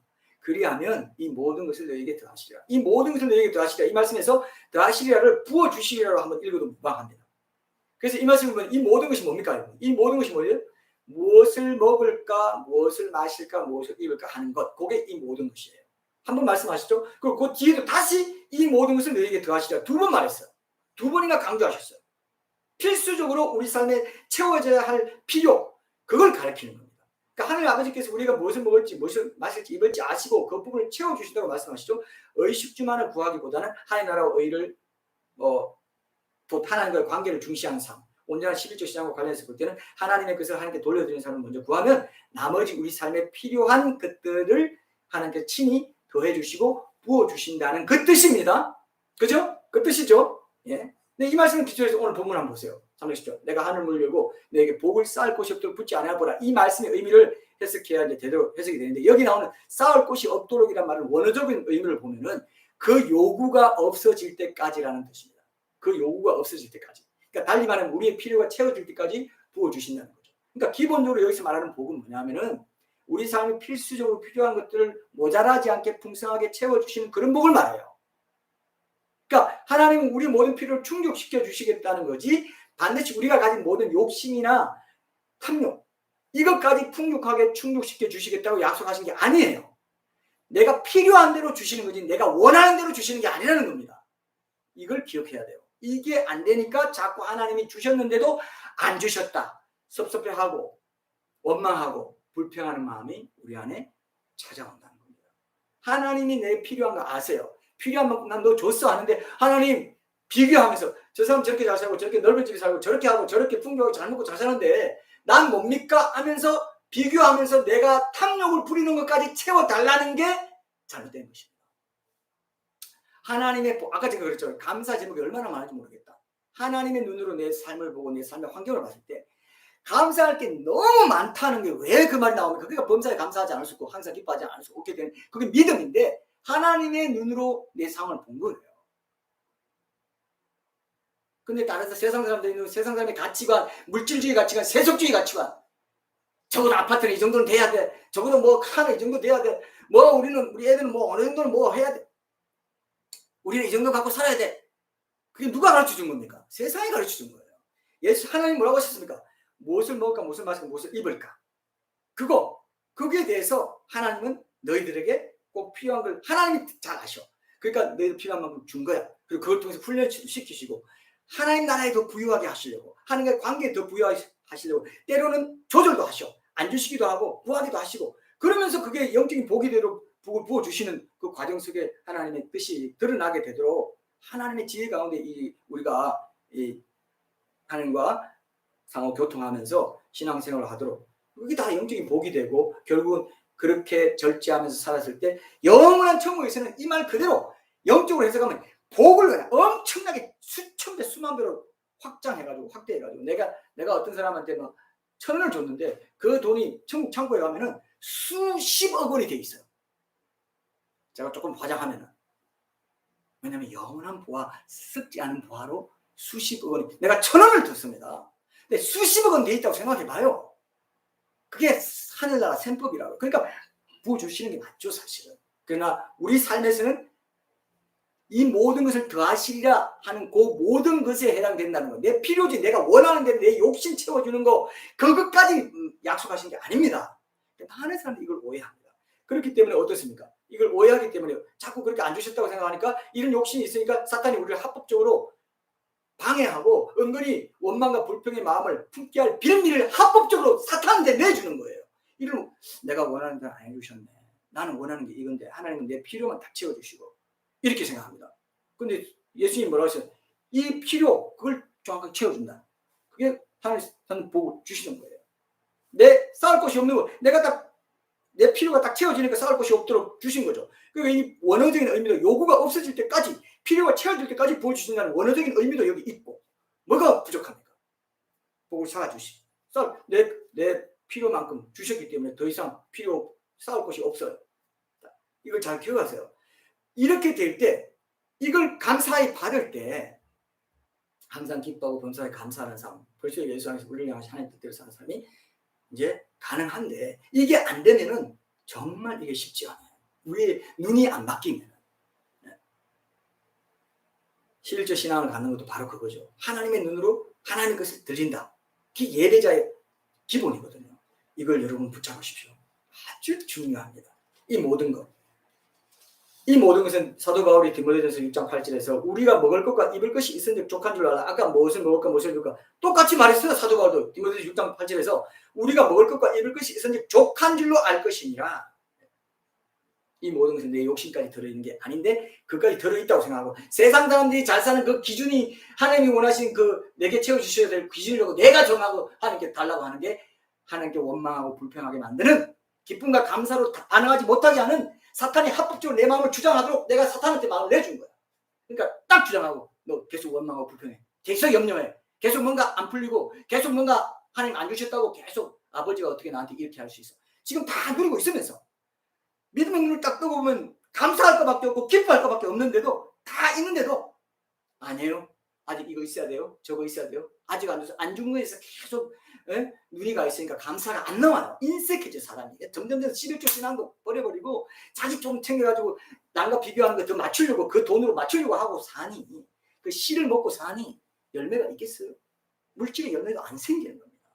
그리하면 이 모든 것을 너희에게 더하시리라. 이 모든 것을 너희에게 더하시리라. 이 말씀에서 더하시리라를 부어주시리라로 한번 읽어도 무방합니다. 그래서 이 말씀을 보면 이 모든 것이 뭡니까? 이 모든 것이 뭐예요? 무엇을 먹을까, 무엇을 마실까, 무엇을 입을까 하는 것. 그게 이 모든 것이에요. 한번 말씀하시죠. 그리고 그 뒤에도 다시 이 모든 것을 너희에게 더하시리라. 두 번 말했어요. 두 번이나 강조하셨어요. 필수적으로 우리 삶에 채워져야 할 필요, 그걸 가르치는 겁니다. 그러니까 하늘 아버지께서 우리가 무엇을 먹을지 무엇을 마실지 입을지 아시고 그 부분을 채워주신다고 말씀하시죠. 의식주만을 구하기보다는 하나님 나라와 의를 곧 하나님과의 관계를 중시하는 삶, 온전한 11조 신앙과 관련해서 볼 때는 하나님의 것을 하나님께 돌려드리는 삶을 먼저 구하면 나머지 우리 삶에 필요한 것들을 하나님께 친히 더해주시고 부어주신다는 그 뜻입니다. 그죠? 그 뜻이죠. 예. 근데 이 말씀을 기초해서 오늘 본문 한번 보세요. 3절시죠. 내가 하늘문을 열고 너에게 복을 쌓을 곳이 없도록 붙지 않아 보라. 이 말씀의 의미를 해석해야 이제 제대로 해석이 되는데 여기 나오는 쌓을 곳이 없도록이란 말은 원어적인 의미를 보면은 그 요구가 없어질 때까지라는 뜻입니다. 그 요구가 없어질 때까지. 그러니까 달리 말하면 우리의 필요가 채워질 때까지 부어주신다는 거죠. 그러니까 기본적으로 여기서 말하는 복은 뭐냐면은 우리 삶에 필수적으로 필요한 것들을 모자라지 않게 풍성하게 채워주시는 그런 복을 말해요. 그러니까 하나님은 우리 모든 필요를 충족시켜 주시겠다는 거지 반드시 우리가 가진 모든 욕심이나 탐욕 이것까지 풍족하게 충족시켜 주시겠다고 약속하신 게 아니에요. 내가 필요한 대로 주시는 거지 내가 원하는 대로 주시는 게 아니라는 겁니다. 이걸 기억해야 돼요. 이게 안 되니까 자꾸 하나님이 주셨는데도 안 주셨다. 섭섭해하고 원망하고 불평하는 마음이 우리 안에 찾아온다는 겁니다. 하나님이 내 필요한 거 아세요. 필요한 만큼 난 너 줬어 하는데 하나님 비교하면서 저 사람 저렇게 잘 살고 저렇게 넓은 집에 살고 저렇게 하고 저렇게 풍족하고 잘 먹고 잘 사는데 난 뭡니까? 하면서 비교하면서 내가 탐욕을 부리는 것까지 채워달라는 게 잘못된 것입니다. 하나님의 아까 제가 그랬죠. 감사 제목이 얼마나 많은지 모르겠다. 하나님의 눈으로 내 삶을 보고 내 삶의 환경을 봤을 때 감사할 게 너무 많다는 게 왜 그 말이 나옵니까? 그러니까 범사에 감사하지 않을 수 없고 항상 기뻐하지 않을 수 없게 되는 그게 믿음인데 하나님의 눈으로 내 상황을 본 거예요. 근데 따라서 세상 사람들이 세상 사람의 가치관, 물질주의 가치관, 세속주의 가치관. 적어도 아파트는 이 정도는 돼야 돼. 적어도 뭐 카는 이 정도 돼야 돼. 뭐 우리 애들은 뭐 어느 정도는 뭐 해야 돼. 우리는 이 정도 갖고 살아야 돼. 그게 누가 가르쳐 준 겁니까? 세상이 가르쳐 준 거예요. 예수 하나님 뭐라고 하셨습니까? 무엇을 먹을까, 무엇을 마실까, 무엇을 입을까. 거기에 대해서 하나님은 너희들에게 꼭 필요한 걸 하나님이 잘 아셔. 그러니까 너희들 필요한 만큼 준 거야. 그리고 그걸 통해서 훈련시키시고 하나님 나라에 더 부유하게 하시려고 하나님과의 관계에 더 부유하게 하시려고 때로는 조절도 하셔. 안 주시기도 하고 구하기도 하시고 그러면서 그게 영적인 복이대로 복을 부어주시는 그 과정 속에 하나님의 뜻이 드러나게 되도록 하나님의 지혜 가운데 우리가 하나님과 상호 교통하면서 신앙생활을 하도록 그게 다 영적인 복이 되고 결국은 그렇게 절제하면서 살았을 때 영원한 천국에서는 이 말 그대로 영적으로 해석하면 복을 그냥 엄청나게 수천 배 수만 배로 확장해가지고 확대해가지고 내가 어떤 사람한테 막 1,000원을 줬는데 그 돈이 천국 창고에 가면은 수십억 원이 돼 있어요. 제가 조금 과장하면은 왜냐면 영원한 보화 썩지 않은 보화로 수십억 원이 내가 1,000원을 줬습니다. 근데 수십억 원 돼 있다고 생각해봐요. 그게 하늘나라 셈법이라고. 그러니까 부어주시는 게 맞죠 사실은. 그러나 우리 삶에서는 이 모든 것을 더하시리라 하는 그 모든 것에 해당된다는 거. 내 필요지 내가 원하는 대로 내 욕심 채워주는 거 그것까지 약속하신 게 아닙니다. 많은 사람들이 이걸 오해합니다. 그렇기 때문에 어떻습니까? 이걸 오해하기 때문에 자꾸 그렇게 안 주셨다고 생각하니까 이런 욕심이 있으니까 사탄이 우리를 합법적으로 방해하고 은근히 원망과 불평의 마음을 품게 할 빌미를 합법적으로 사탄한테 내주는 거예요. 이런 내가 원하는 대로 안 해주셨네. 나는 원하는 게 이건데 하나님은 내 필요만 다 채워주시고 이렇게 생각합니다. 근데 예수님이 뭐라고 하셨어요? 이 필요 그걸 정확하게 채워준다. 그게 하나님 보고 주시는 거예요. 내 쌓을 곳이 없는 거 내가 딱 내 필요가 딱 채워지니까 쌓을 곳이 없도록 주신 거죠. 그러니까 이 원어적인 의미도 요구가 없어질 때까지 필요가 채워질 때까지 부어주신다는 원어적인 의미도 여기 있고 뭐가 부족합니까? 복을 쌓아주시. 내 필요만큼 주셨기 때문에 더 이상 쌓을 곳이 없어요. 이걸 잘 기억하세요. 이렇게 될 때 이걸 감사히 받을 때 항상 기뻐하고 범사에 감사하는 삶, 그리스도 예수 안에서 우리를 향하신 하나님 뜻대로 사는 삶이 이제 가능한데, 이게 안 되면은 정말 이게 쉽지 않아요. 우리의 눈이 안 바뀌면. 11조 신앙을 갖는 것도 바로 그거죠. 하나님의 눈으로 하나님 것을 들린다. 그게 예배자의 기본이거든요. 이걸 여러분 붙잡으십시오. 아주 중요합니다. 이 모든 것. 이 모든 것은 사도 바울이 디모데전서 6장 8절에서 우리가 먹을 것과 입을 것이 있은즉 족한 줄 알라. 아까 무엇을 먹을까 무엇을 입을까 똑같이 말했어요. 사도 바울도 디모데전서 6장 8절에서 우리가 먹을 것과 입을 것이 있은즉 족한 줄로 알 것이니라. 이 모든 것은 내 욕심까지 들어있는 게 아닌데 그까지 들어있다고 생각하고, 세상 사람들이 잘 사는 그 기준이 하나님이 원하시는 그 내게 채워주셔야 될 기준이라고 내가 정하고 하나님께 달라고 하는 게 하나님께 원망하고 불평하게 만드는, 기쁨과 감사로 반응하지 못하게 하는, 사탄이 합법적으로 내 마음을 주장하도록 내가 사탄한테 마음을 내준 거야. 그러니까 딱 주장하고 너 계속 원망하고 불평해, 계속 염려해, 계속 뭔가 안 풀리고, 계속 뭔가 하나님 안 주셨다고 계속 아버지가 어떻게 나한테 이렇게 할 수 있어. 지금 다 누리고 있으면서 믿음의 눈을 딱 뜨고 보면 감사할 것밖에 없고 기뻐할 것밖에 없는데도, 다 있는데도 아니에요. 아직 이거 있어야 돼요. 저거 있어야 돼요. 아직 안 준 거에서 계속 눈이 가 있으니까 감사가 안 나와요. 인색해져 사람이. 점점 11조 신앙도 버려버리고 자기 좀 챙겨가지고 남과 비교하는 거 더 맞추려고, 그 돈으로 맞추려고 하고 사니, 그 씨를 먹고 사니 열매가 있겠어요? 물질의 열매가 안 생기는 겁니다.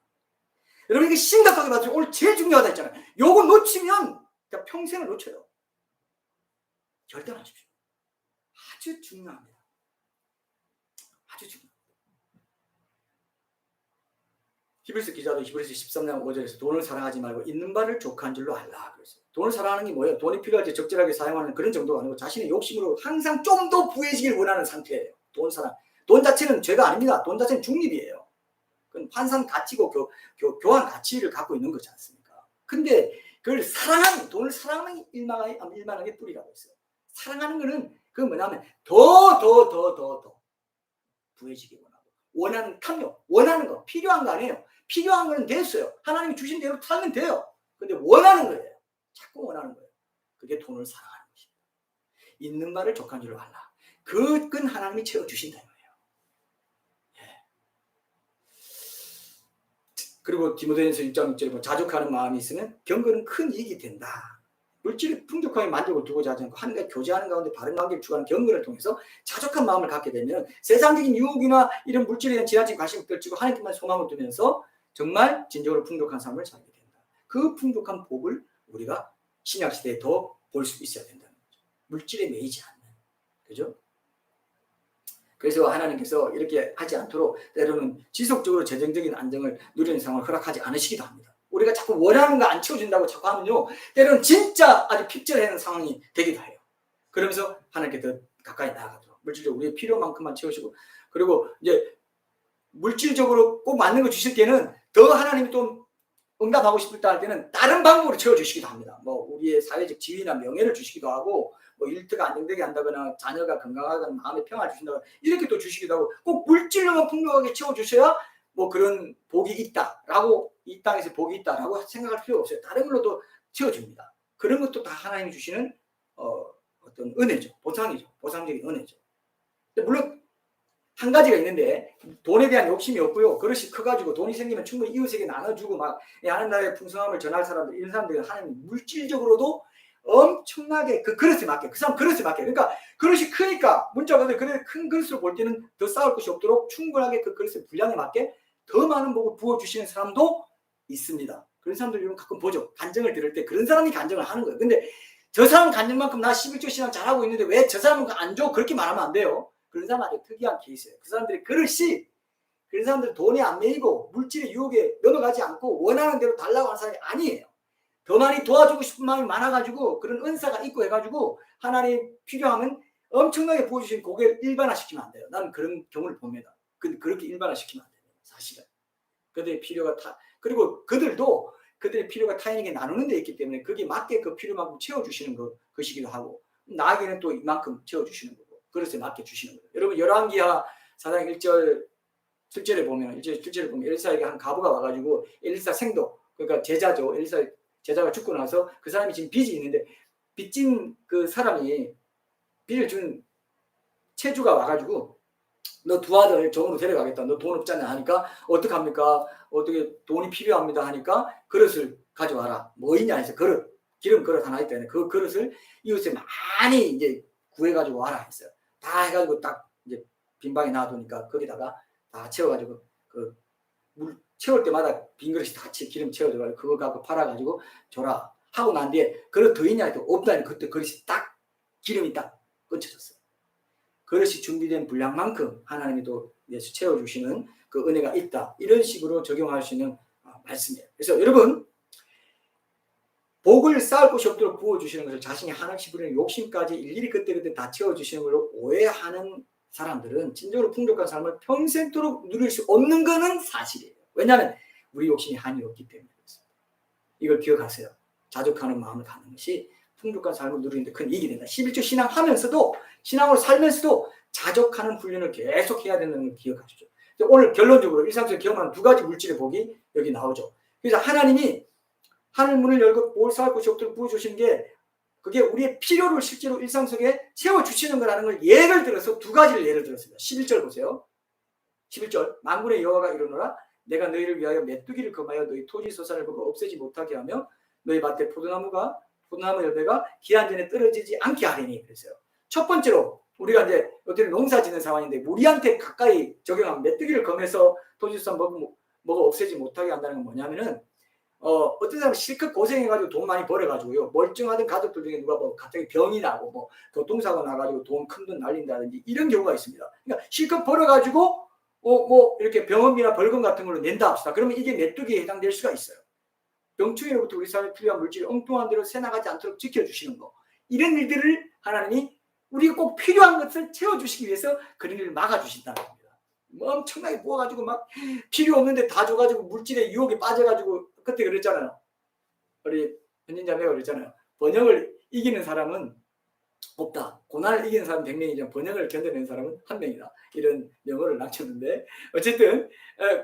여러분 이게 심각하게 봐서 오늘 제일 중요하다 했잖아요. 요거 놓치면 평생을 놓쳐요. 결단하십시오. 아주 중요합니다. 아주 중요합니다. 히브리서 기자도 히브리서 13장 5절에서 돈을 사랑하지 말고 있는 바를 족한 줄로 알라 그랬어요. 돈을 사랑하는 게 뭐예요? 돈이 필요할 때 적절하게 사용하는 그런 정도가 아니고 자신의 욕심으로 항상 좀 더 부해지길 원하는 상태예요. 돈 사랑. 돈 자체는 죄가 아닙니다. 돈 자체는 중립이에요. 그건 환산 가치고 교환 가치를 갖고 있는 거지 않습니까? 근데 그걸 사랑하는, 돈을 사랑하는 일만한 게 뿌리라고 했어요. 사랑하는 거는 그 뭐냐면 더 부해지기 원하고, 원하는 탐욕, 원하는 거, 필요한 거 아니에요. 필요한 거는 됐어요. 하나님이 주신 대로 살면 돼요. 근데 원하는 거예요. 자꾸 원하는 거예요. 그게 돈을 사랑하는 것입니다. 있는 바를 족한 줄로 알라. 그건 하나님이 채워주신다. 그리고 디모데전서 6장 6절에 자족하는 마음이 있으면 경건은 큰 이익이 된다. 물질이 풍족하게 만족을 두고자 하지 않고 하나님과 교제하는 가운데 바른 관계를 추구하는 경건을 통해서 자족한 마음을 갖게 되면 세상적인 유혹이나 이런 물질에 대한 지나친 관심을 떨치고 하나님께만 소망을 두면서 정말 진정으로 풍족한 삶을 살게 된다. 그 풍족한 복을 우리가 신약시대에 더 볼 수 있어야 된다는 거죠. 물질에 매이지 않는. 그죠? 그래서 하나님께서 이렇게 하지 않도록 때로는 지속적으로 재정적인 안정을 누리는 상황을 허락하지 않으시기도 합니다. 우리가 자꾸 원하는 거 안 채워준다고 자꾸 하면요, 때로는 진짜 아주 핍절하는 상황이 되기도 해요. 그러면서 하나님께 더 가까이 나아가도록 물질적으로 우리의 필요만큼만 채우시고, 그리고 이제 물질적으로 꼭 맞는 거 주실 때는 더 하나님이 또 응답하고 싶을 때 할 때는 다른 방법으로 채워주시기도 합니다. 뭐 우리의 사회적 지위나 명예를 주시기도 하고, 뭐 일터가 안정되게 한다거나 자녀가 건강하거나 마음의 평화를 주신다거나 이렇게 또 주시기도 하고, 꼭 물질로만 풍족하게 채워주셔야 뭐 그런 복이 있다라고, 이 땅에서 복이 있다라고 생각할 필요가 없어요. 다른 걸로도 채워줍니다. 그런 것도 다 하나님이 주시는 어떤 은혜죠. 보상적인 은혜죠. 물론 한 가지가 있는데, 돈에 대한 욕심이 없고요, 그릇이 커가지고 돈이 생기면 충분히 이웃에게 나눠주고 막 하는 나라의 풍성함을 전할 사람들, 이런 사람들은 하나님 물질적으로도 엄청나게 그 그릇에 맞게, 그 사람 그릇에 맞게, 그러니까 그릇이 크니까 문자가들 그래 큰 그릇으로 볼 때는 더 쌓을 것이 없도록 충분하게 그 그릇의 분량에 맞게 더 많은 복을 부어주시는 사람도 있습니다. 그런 사람들 여러분 가끔 보죠. 간증을 들을 때 그런 사람이 간증을 하는 거예요. 근데 저 사람 간증만큼 나 11조 신앙 잘하고 있는데 왜 저 사람은 안 줘? 그렇게 말하면 안 돼요. 그런 사람 아주 특이한 케이스예요. 그 사람들의 그릇이, 그런 사람들 돈에 안 매이고 물질의 유혹에 넘어가지 않고 원하는 대로 달라고 하는 사람이 아니에요. 더 많이 도와주고 싶은 마음이 많아가지고 그런 은사가 있고 해가지고 하나님 필요하면 엄청나게 부어주신 고개를 일반화시키면 안 돼요. 나는 그런 경우를 봅니다. 근데 그렇게 일반화시키면 안 돼요. 사실은 그들의 필요가 그리고 그들도 그들의 필요가 타인에게 나누는 데 있기 때문에 거기에 맞게 그 필요만큼 채워주시는 것이기도 하고, 나에게는 또 이만큼 채워주시는 거고, 그릇에 맞게 주시는 거예요. 여러분 열왕기하 4장 1절 7절에 보면 엘리사에게 한 과부가 와가지고 엘리사 생도, 그러니까 제자죠. 엘리사 제자가 죽고 나서 그 사람이 지금 빚이 있는데 빚진 그 사람이 빚을 준 채주가 와가지고 너 두 아들 정으로 데려가겠다. 너 돈 없잖아 하니까 어떡합니까? 어떻게 돈이 필요합니다 하니까 그릇을 가져와라. 뭐 있냐 해서 그릇, 기름 그릇 하나 있다네. 그 그릇을 이웃에 많이 이제 구해가지고 와라 했어요. 다 해가지고 딱 이제 빈방에 놔두니까 거기다가 다 채워가지고 그 물 채울 때마다 빈 그릇이 다 기름 채워져가지고 그거 갖고 팔아가지고 줘라 하고 난 뒤에 그릇 더 있냐 해도 없다니 그때 그릇이 딱 기름이 딱 끊쳐졌어요. 그릇이 준비된 분량만큼 하나님이 또 예수 채워주시는 그 은혜가 있다. 이런 식으로 적용할 수 있는 말씀이에요. 그래서 여러분 복을 쌓을 곳이 없도록 부어주시는 것을 자신이 한없이 부리는 욕심까지 일일이 그때그때 다 채워주시는 걸로 오해하는 사람들은 진정으로 풍족한 삶을 평생도록 누릴 수 없는 것은 사실이에요. 왜냐하면 우리 욕심이 한이 없기 때문에 그렇습니다. 이걸 기억하세요. 자족하는 마음을 갖는 것이 풍족한 삶을 누리는 데 큰 이익이 된다. 11조 신앙하면서도 신앙으로 살면서도 자족하는 훈련을 계속 해야 된다는 걸 기억하십시오. 오늘 결론적으로 일상적으로 경험하는 두 가지 물질의 복이 여기 나오죠. 그래서 하나님이 하늘 문을 열고 뭘 쌓을 곳이 없도록 부어주시는 게 그게 우리의 필요를 실제로 일상 속에 채워주시는 거라는 걸 예를 들어서 두 가지를 예를 들었습니다. 11절 보세요. 11절 만군의 여호와가 이르노라 내가 너희를 위하여 메뚜기를 금하여 너희 토지 소산을 보고 없애지 못하게 하며 너희 밭에 포도나무 열매가 기한 전에 떨어지지 않게 하리니 그랬어요. 첫 번째로 우리가 이제 어떻게 농사 짓는 상황인데 우리한테 가까이 적용하면 메뚜기를 검해서 토지 소산 먹어 없애지 못하게 한다는 건 뭐냐면은 어떤 사람은 실컷 고생해가지고 돈 많이 벌어가지고요. 멀쩡하던 가족들 중에 누가 뭐 갑자기 병이 나고 뭐 교통사고 나가지고 큰 돈 날린다든지 이런 경우가 있습니다. 그러니까 실컷 벌어가지고 뭐 이렇게 병원비나 벌금 같은 걸로 낸다 합시다. 그러면 이게 메뚜기에 해당될 수가 있어요. 병충해로부터 우리 삶에 필요한 물질을 엉뚱한 대로 새나가지 않도록 지켜주시는 거. 이런 일들을 하나님이 우리가 꼭 필요한 것을 채워주시기 위해서 그런 일을 막아주신다는 겁니다. 뭐 엄청나게 모아가지고 막 필요 없는데 다 줘가지고 물질의 유혹에 빠져가지고 그때 그랬잖아요. 우리 현진자매가 그랬잖아요. 번영을 이기는 사람은 없다. 고난을 이기는 사람은 100명이지만 번영을 견뎌내는 사람은 1명이다. 이런 명언을 남겼는데 어쨌든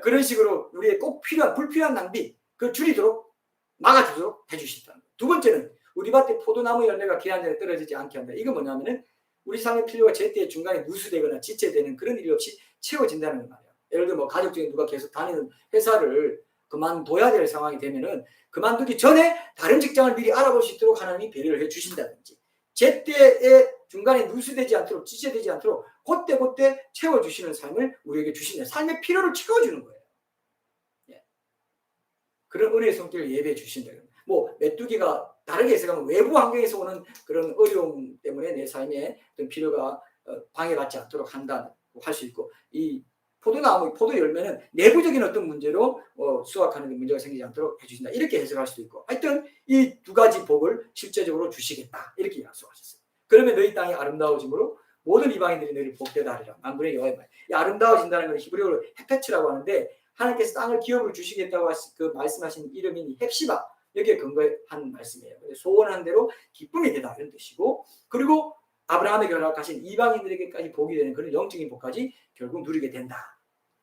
그런 식으로 우리의 꼭 필요한 불필요한 낭비 그 줄이도록 막아주도록 해주신다는 거예요. 두 번째는 우리 밭에 포도나무 열매가 기한 전에 떨어지지 않게 한다. 이건 뭐냐면은 우리 삶의 필요가 제때 중간에 누수되거나 지체되는 그런 일이 없이 채워진다는 말이에요. 예를 들어 뭐 가족 중에 누가 계속 다니는 회사를 그만둬야 될 상황이 되면은 그만두기 전에 다른 직장을 미리 알아볼 수 있도록 하나님이 배려를 해 주신다든지 제때에 중간에 누수되지 않도록 지체되지 않도록 그때 채워주시는 삶을 우리에게 주신다. 삶의 필요를 채워주는 거예요. 예. 그런 은혜의 손길을 예배해 주신다. 뭐 메뚜기가 다르게 해석하면 외부 환경에서 오는 그런 어려움 때문에 내 삶에 어떤 필요가 방해받지 않도록 한다고 할 수 있고 이 포도나무, 포도 열매는 내부적인 어떤 문제로 수확하는 데 문제가 생기지 않도록 해주신다. 이렇게 해석할 수도 있고 하여튼 이 두 가지 복을 실제적으로 주시겠다. 이렇게 약속하셨어요. 그러면 너희 땅이 아름다워짐으로 모든 이방인들이 너희를 복되다 하리라. 만군의 여호와의 말. 이 아름다워진다는 건 히브리어로 헤페츠라고 하는데 하나님께서 땅을 기업을 주시겠다고 말씀하신 이름이 헵시바. 여기에 근거한 말씀이에요. 소원한 대로 기쁨이 되다 이런 뜻이고 그리고 아브라함에게 허락하신 이방인들에게까지 복이 되는 그런 영적인 복까지 결국 누리게 된다.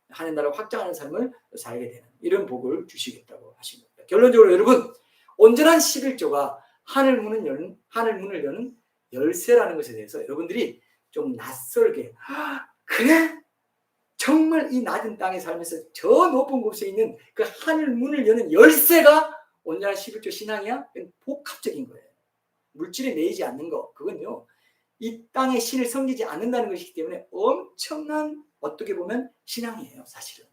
하나님 나라를 확장하는 삶을 살게 되는 이런 복을 주시겠다고 하신 겁니다. 결론적으로 여러분 온전한 11조가 하늘 문을 여는 열쇠라는 것에 대해서 여러분들이 좀 낯설게 그래? 정말 이 낮은 땅에 살면서 저 높은 곳에 있는 그 하늘 문을 여는 열쇠가 온전한 11조 신앙이야? 복합적인 거예요. 물질에 매이지 않는 거 그건요. 이 땅의 신을 섬기지 않는다는 것이기 때문에 엄청난 어떻게 보면 신앙이에요. 사실은.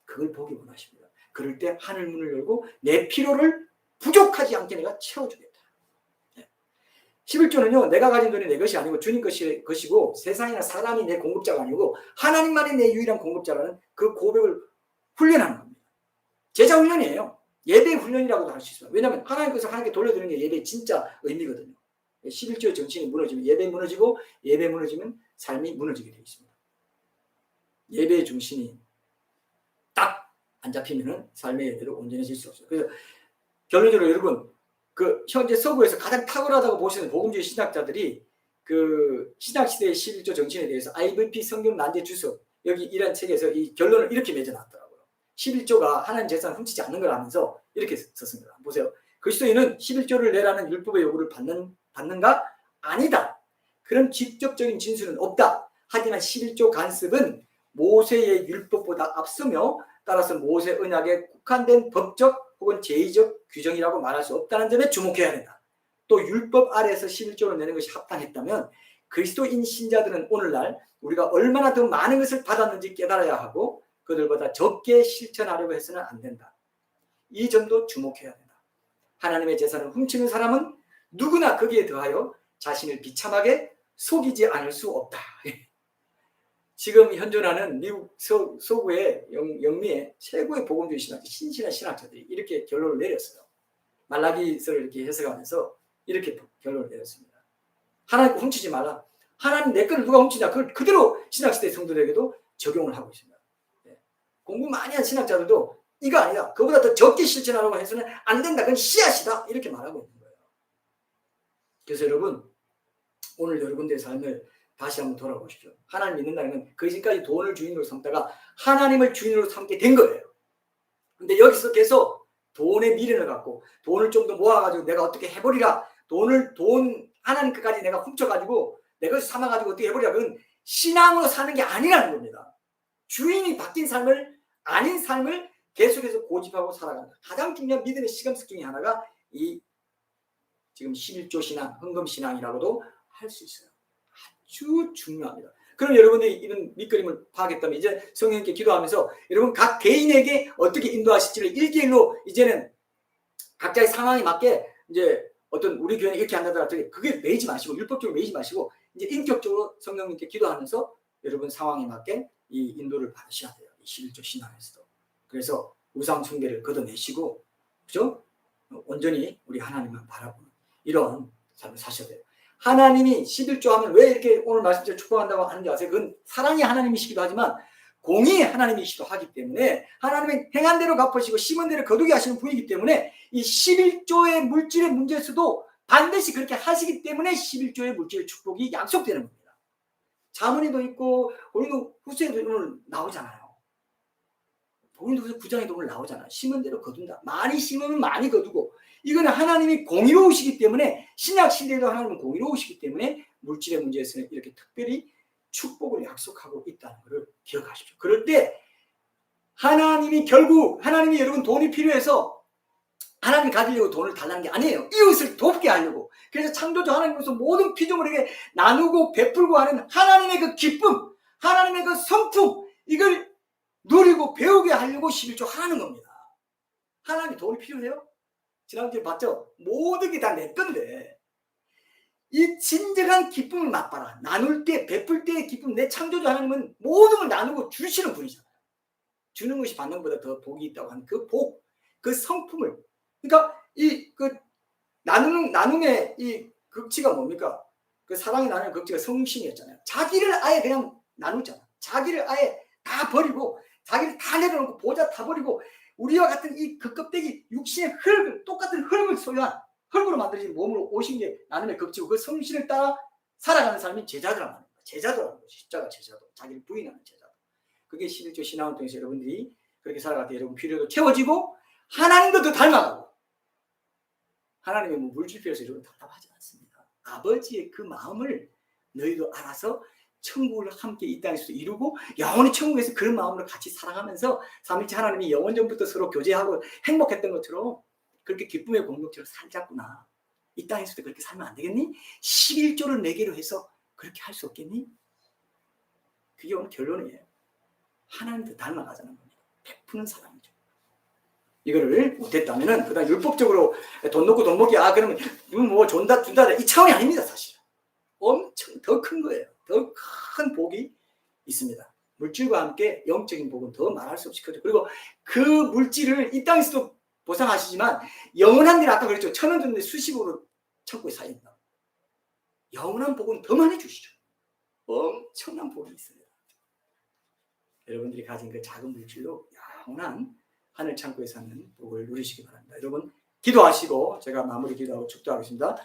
그걸 보기 원하십니다. 그럴 때 하늘 문을 열고 내 필요를 부족하지 않게 내가 채워주겠다. 11조는요. 내가 가진 돈이 내 것이 아니고 주님 것이고 세상이나 사람이 내 공급자가 아니고 하나님만이 내 유일한 공급자라는 그 고백을 훈련하는 겁니다. 제자 훈련이에요. 예배 훈련이라고도 할 수 있어요. 왜냐하면 하나님께서 하나님께 돌려드리는 게 예배의 진짜 의미거든요. 11조의 정신이 무너지면 예배 무너지고 예배 무너지면 삶이 무너지게 되어 있습니다. 예배의 중심이 딱 안 잡히면은 삶의 예배로 온전해질 수 없어요. 그래서 결론적으로 여러분 그 현재 서구에서 가장 탁월하다고 보시는 복음주의 신학자들이 그 신학시대의 11조 정신에 대해서 IVP 성경 난제 주석 여기 이란 책에서 이 결론을 이렇게 맺어놨더라고요. 11조가 하나님 재산을 훔치지 않는 걸 하면서 이렇게 썼습니다. 보세요. 그리스도인은 11조를 내라는 율법의 요구를 받는가? 아니다. 그런 직접적인 진술은 없다. 하지만 11조 간섭은 모세의 율법보다 앞서며 따라서 모세 언약에 국한된 법적 혹은 제의적 규정이라고 말할 수 없다는 점에 주목해야 된다. 또 율법 아래에서 11조를 내는 것이 합당했다면 그리스도인 신자들은 오늘날 우리가 얼마나 더 많은 것을 받았는지 깨달아야 하고 그들보다 적게 실천하려고 해서는 안 된다. 이 점도 주목해야 된다. 하나님의 제사를 훔치는 사람은 누구나 거기에 더하여 자신을 비참하게 속이지 않을 수 없다. 지금 현존하는 미국 서구의 영미의 최고의 복음주의 신학자, 신실한 신학자들이 이렇게 결론을 내렸어요. 말라기서를 이렇게 해석하면서 이렇게 결론을 내렸습니다. 하나님 거 훔치지 말라. 하나님 내 거를 누가 훔치냐? 그걸 그대로 신학시대 성도들에게도 적용을 하고 있습니다. 공부 많이 한 신학자들도 이거 아니다. 그보다 더 적게 실천하려고 해서는 안 된다. 그건 씨앗이다. 이렇게 말하고 있는 거예요. 그래서 여러분, 오늘 여러분들의 삶을 다시 한번 돌아보십시오. 하나님 믿는다는 건 그 지금까지 돈을 주인으로 삼다가 하나님을 주인으로 삼게 된 거예요. 근데 여기서 계속 돈의 미련을 갖고 돈을 좀 더 모아가지고 내가 어떻게 해버리라. 돈 하나님 것까지 내가 훔쳐가지고 내가 삼아가지고 어떻게 해버리라. 그건 신앙으로 사는 게 아니라는 겁니다. 주인이 바뀐 삶을 아닌 삶을 계속해서 고집하고 살아간다. 가장 중요한 믿음의 시금석 중에 하나가 이 지금 11조 신앙, 헌금 신앙이라고도 할 수 있어요. 아주 중요합니다. 그럼 여러분들이 이런 밑그림을 파악했다면 이제 성령님께 기도하면서 여러분 각 개인에게 어떻게 인도하실지를 일대일로 이제는 각자의 상황에 맞게 이제 어떤 우리 교회는 이렇게 한다더라 그게 매이지 마시고 율법적으로 매이지 마시고 이제 인격적으로 성령님께 기도하면서 여러분 상황에 맞게 이 인도를 받으셔야 돼요. 이 11조 신앙에서도. 그래서 우상 숭배를 걷어내시고 그죠? 온전히 우리 하나님만 바라보는 이런 삶을 사셔야 돼요. 하나님이 11조 하면 왜 이렇게 오늘 말씀대로 축복한다고 하는지 아세요? 그건 사랑이 하나님이시기도 하지만 공의 하나님이시기도 하기 때문에 하나님은 행한 대로 갚으시고 심은 대로 거두게 하시는 분이기 때문에 이 11조의 물질의 문제에서도 반드시 그렇게 하시기 때문에 11조의 물질의 축복이 약속되는 겁니다. 자문에도 있고 고린도 후서에도 오늘 나오잖아요. 고린도 후서 9장에도 오늘 나오잖아요. 심은 대로 거둔다. 많이 심으면 많이 거두고 이거는 하나님이 공의로우시기 때문에 신약 시대에도 하나님은 공의로우시기 때문에 물질의 문제에서는 이렇게 특별히 축복을 약속하고 있다는 것을 기억하십시오. 그럴 때 하나님이 여러분 돈이 필요해서 하나님이 가지려고 돈을 달라는 게 아니에요. 이웃을 돕게 하려고. 그래서 창조주 하나님으로서 모든 피조물에게 나누고 베풀고 하는 하나님의 그 기쁨, 하나님의 그 성품 이걸 누리고 배우게 하려고 11조 하라는 겁니다. 하나님이 돈이 필요해요? 지난주에 봤죠? 모든 게 다 내 건데 이 진정한 기쁨을 맛봐라. 나눌 때 베풀 때의 기쁨. 내 창조주 하나님은 모든 걸 나누고 주시는 분이잖아요. 주는 것이 받는 것보다 더 복이 있다고 하는 그 복, 그 성품을 그러니까 이 그 나눔의 이 극치가 뭡니까? 그 사랑이 나누는 극치가 성신이었잖아요. 자기를 아예 그냥 나누잖아. 자기를 아예 다 버리고 자기를 다 내려놓고 보좌 다 버리고 우리와 같은 이 그 껍데기 육신의 흙을 똑같은 흙을 소유한 흙으로 만들어진 몸으로 오신 게 나눔의 극치고 그 성신을 따라 살아가는 사람이 제자들이라는 거예요. 제자도라는 거죠. 십자가 제자도. 자기를 부인하는 제자도. 그게 11조 신앙을 통해서 여러분들이 그렇게 살아갈 때 여러분 필요도 채워지고 하나님도 더 닮아가고 하나님의 뭐 물질 필요해서 여러분 답답하지 않습니다. 아버지의 그 마음을 너희도 알아서 천국을 함께 이 땅에서 이루고 영원히 천국에서 그런 마음으로 같이 살아가면서 삼위일체 하나님이 영원 전부터 서로 교제하고 행복했던 것처럼 그렇게 기쁨의 공동체로 살자꾸나. 이 땅에서도 그렇게 살면 안 되겠니? 11조를 내기로 해서 그렇게 할 수 없겠니? 그게 오늘 결론이에요. 하나님도 닮아가자는 겁니다. 베푸는 사람이죠. 이거를 못했다면은 그다음 율법적으로 돈 넣고 돈 먹기 그러면 뭐 준다 이 차원이 아닙니다. 사실 엄청 더 큰 거예요. 더 큰 복이 있습니다. 물질과 함께 영적인 복은 더 말할 수 없이 크죠. 그리고 그 물질을 이 땅에서도 보상하시지만 영원한 데는 아까 그랬죠. 1,000원 줬는데 수십으로 천국에 쌓인다. 영원한 복은 더 많이 주시죠. 엄청난 복이 있습니다. 여러분들이 가진 그 작은 물질로 영원한 하늘 창고에 사는 복을 누리시기 바랍니다. 여러분 기도하시고 제가 마무리 기도하고 축도하겠습니다.